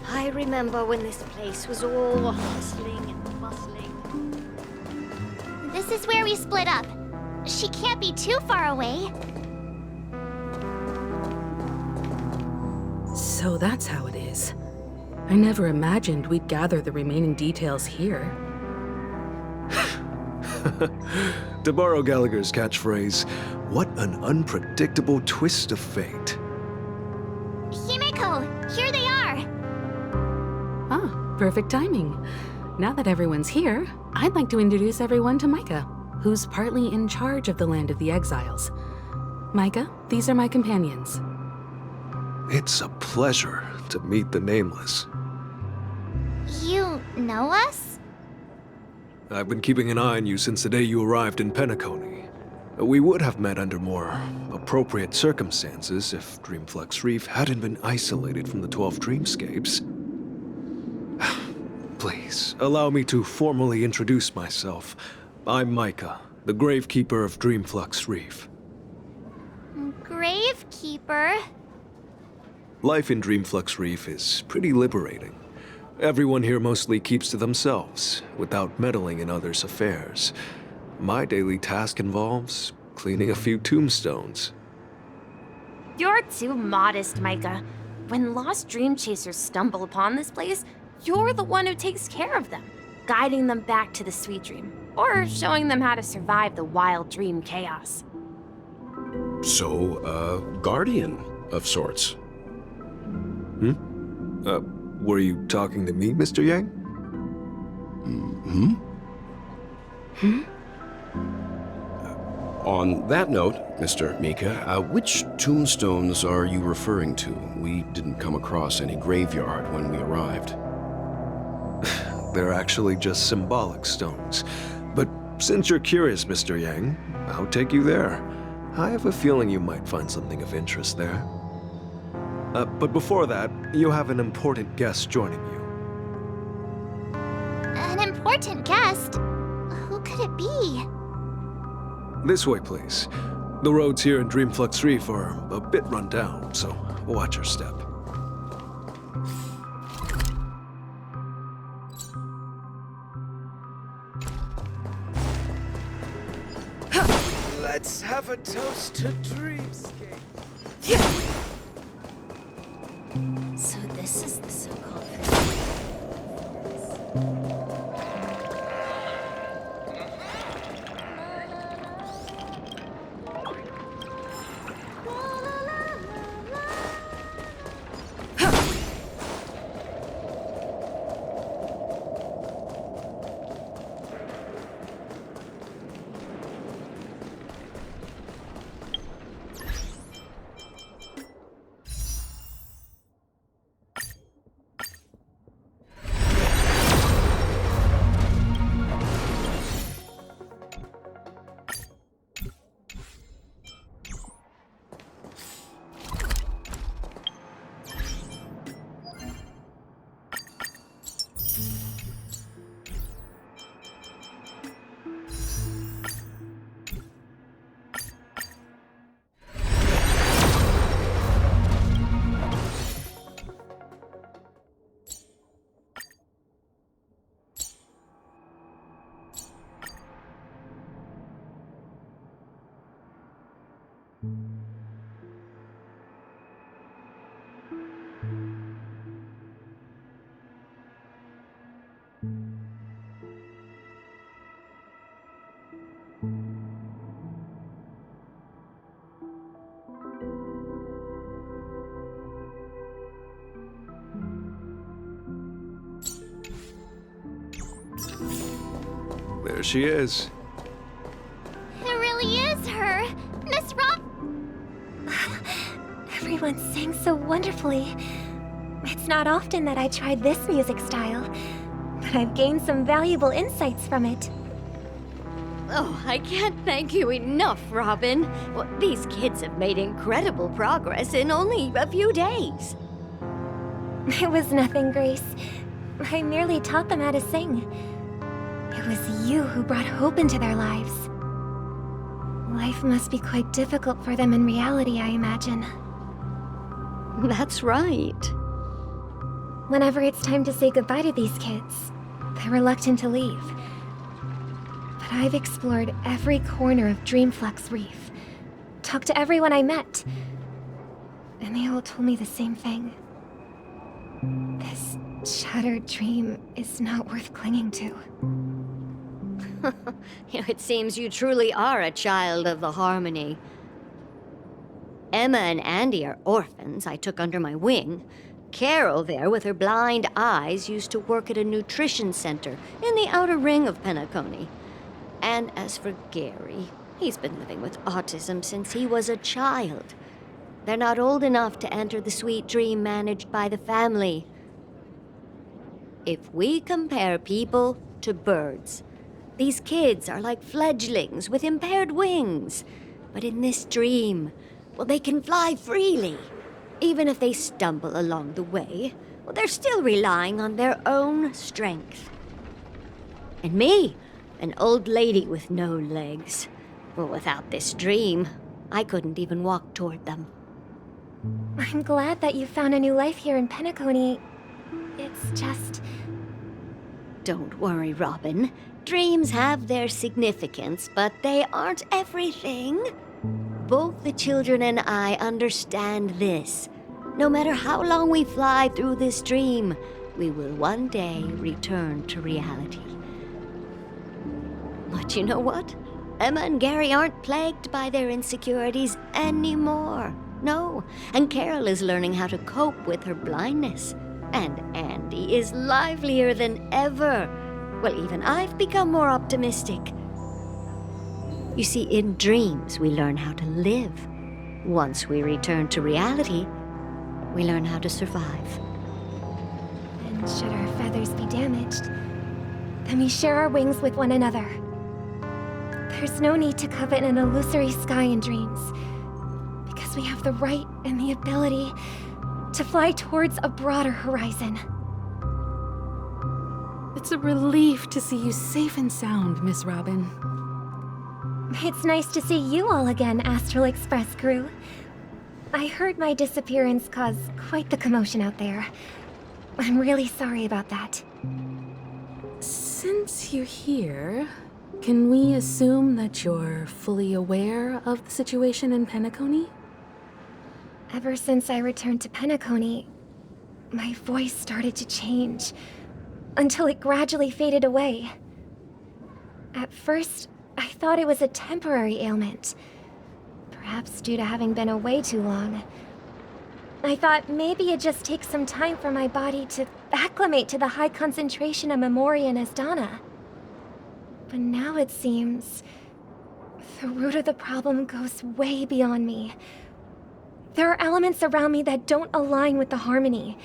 I remember when this place was all hustling and bustling. This is where we split up. She can't be too far away. So that's how it is. I never imagined we'd gather the remaining details here. To borrow Gallagher's catchphrase, what an unpredictable twist of fate. Himeko, here they are. Ah, perfect timing. Now that everyone's here, I'd like to introduce everyone to Micah, who's partly in charge of the Land of the Exiles. Micah, these are my companions. It's a pleasure to meet the Nameless. You know us? I've been keeping an eye on you since the day you arrived in Penacony. We would have met under more appropriate circumstances if Dreamflux Reef hadn't been isolated from the 12 dreamscapes. Please, allow me to formally introduce myself. I'm Micah, the Gravekeeper of Dreamflux Reef. Gravekeeper? Life in Dreamflux Reef is pretty liberating. Everyone here mostly keeps to themselves, without meddling in others' affairs. My daily task involves cleaning a few tombstones. You're too modest, Micah. When lost dream chasers stumble upon this place, you're the one who takes care of them, guiding them back to the sweet dream, or showing them how to survive the wild dream chaos. So, guardian of sorts. Were you talking to me, Mr. Yang? On that note, Mr. Mika, which tombstones are you referring to? We didn't come across any graveyard when we arrived. They're actually just symbolic stones. But since you're curious, Mr. Yang, I'll take you there. I have a feeling you might find something of interest there. But before that, you have an important guest joining you. An important guest? Who could it be? This way, please. The roads here in Dreamflux Reef are a bit run down, so watch your step. Let's have a toast to Dreamscape. So this is the so-called There she is. It really is her! Miss Rob! Everyone sang so wonderfully. It's not often that I tried this music style, but I've gained some valuable insights from it. Oh, I can't thank you enough, Robin. Well, these kids have made incredible progress in only a few days. It was nothing, Grace. I merely taught them how to sing. It was you who brought hope into their lives. Life must be quite difficult for them in reality, I imagine. That's right. Whenever it's time to say goodbye to these kids, they're reluctant to leave. But I've explored every corner of Dreamflux Reef, talked to everyone I met, and they all told me the same thing. This shattered dream is not worth clinging to. It seems you truly are a child of the Harmony. Emma and Andy are orphans I took under my wing. Carol there, with her blind eyes, used to work at a nutrition center in the outer ring of Penacony. And as for Gary, he's been living with autism since he was a child. They're not old enough to enter the sweet dream managed by the family. If we compare people to birds, these kids are like fledglings with impaired wings. But in this dream, well, they can fly freely. Even if they stumble along the way, well, they're still relying on their own strength. And me, an old lady with no legs. Well, without this dream, I couldn't even walk toward them. I'm glad that you found a new life here in Penacony. It's just... Don't worry, Robin. Dreams have their significance, but they aren't everything. Both the children and I understand this. No matter how long we fly through this dream, we will one day return to reality. But you know what? Emma and Gary aren't plagued by their insecurities anymore. No, and Carol is learning how to cope with her blindness. And Andy is livelier than ever. Well, even I've become more optimistic. You see, in dreams, we learn how to live. Once we return to reality, we learn how to survive. And should our feathers be damaged, then we share our wings with one another. There's no need to covet an illusory sky in dreams, because we have the right and the ability to fly towards a broader horizon. It's a relief to see you safe and sound, Miss Robin. It's nice to see you all again, Astral Express crew. I heard my disappearance caused quite the commotion out there. I'm really sorry about that. Since you're here, can we assume that you're fully aware of the situation in Penacony? Ever since I returned to Penacony, my voice started to change, until it gradually faded away. At first, I thought it was a temporary ailment, perhaps due to having been away too long. I thought maybe it just takes some time for my body to acclimate to the high concentration of Memoria and Asdana. But now it seems the root of the problem goes way beyond me. There are elements around me that don't align with the harmony.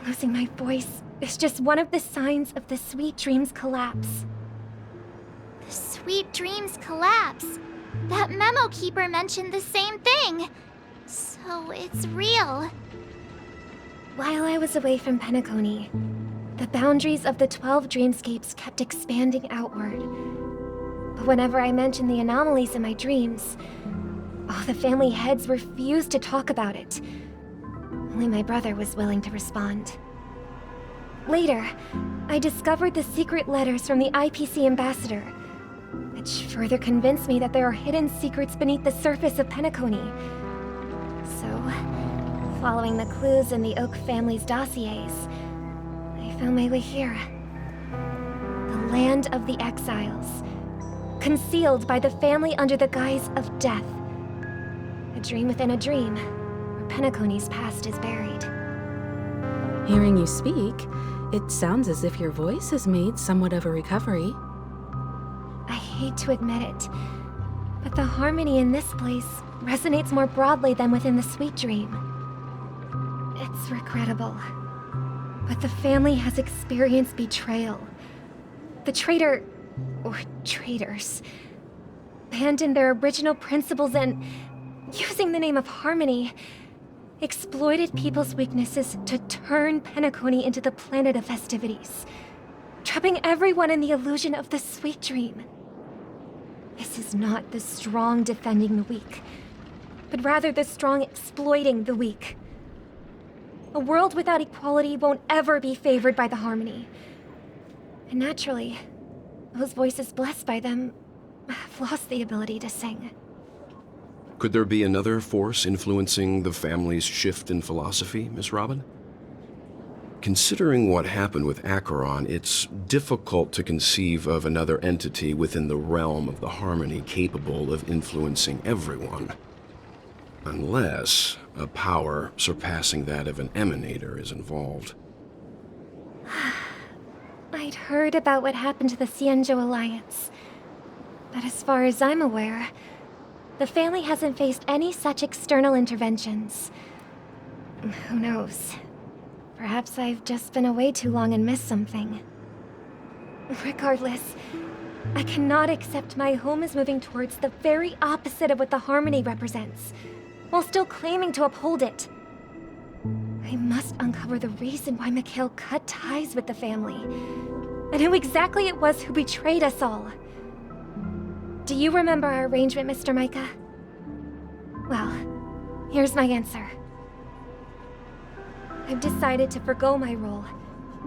Losing my voice is just one of the signs of the Sweet Dreams collapse. The Sweet Dreams collapse. That memo keeper mentioned the same thing. So it's real. While I was away from Penacony, the boundaries of the 12 dreamscapes kept expanding outward. But whenever I mentioned the anomalies in my dreams, the family heads refused to talk about it. Only my brother was willing to respond. Later, I discovered the secret letters from the IPC ambassador, which further convinced me that there are hidden secrets beneath the surface of Penacony. So, following the clues in the Oak family's dossiers, I found my way here. The land of the exiles, concealed by the family under the guise of death. A dream within a dream, where Penacony's past is buried. Hearing you speak, it sounds as if your voice has made somewhat of a recovery. hate to admit it, but the harmony in this place resonates more broadly than within the Sweet Dream. It's regrettable, but the family has experienced betrayal. The traitor, or traitors, abandoned their original principles and, using the name of harmony, exploited people's weaknesses to turn Penacony into the planet of festivities, trapping everyone in the illusion of the Sweet Dream. This is not the strong defending the weak, but rather the strong exploiting the weak. A world without equality won't ever be favored by the harmony. And naturally, those voices blessed by them have lost the ability to sing. Could there be another force influencing the family's shift in philosophy, Miss Robin? Considering what happened with Acheron, it's difficult to conceive of another entity within the realm of the harmony capable of influencing everyone. Unless a power surpassing that of an emanator is involved. I'd heard about what happened to the Xianzhou Alliance, but as far as I'm aware, the family hasn't faced any such external interventions. Who knows? Perhaps I've just been away too long and missed something. Regardless, I cannot accept my home is moving towards the very opposite of what the harmony represents, while still claiming to uphold it. I must uncover the reason why Mikhail cut ties with the family, and who exactly it was who betrayed us all. Do you remember our arrangement, Mr. Micah? Well, here's my answer. I've decided to forgo my role,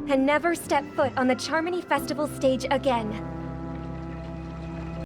and never step foot on the Charmony Festival stage again.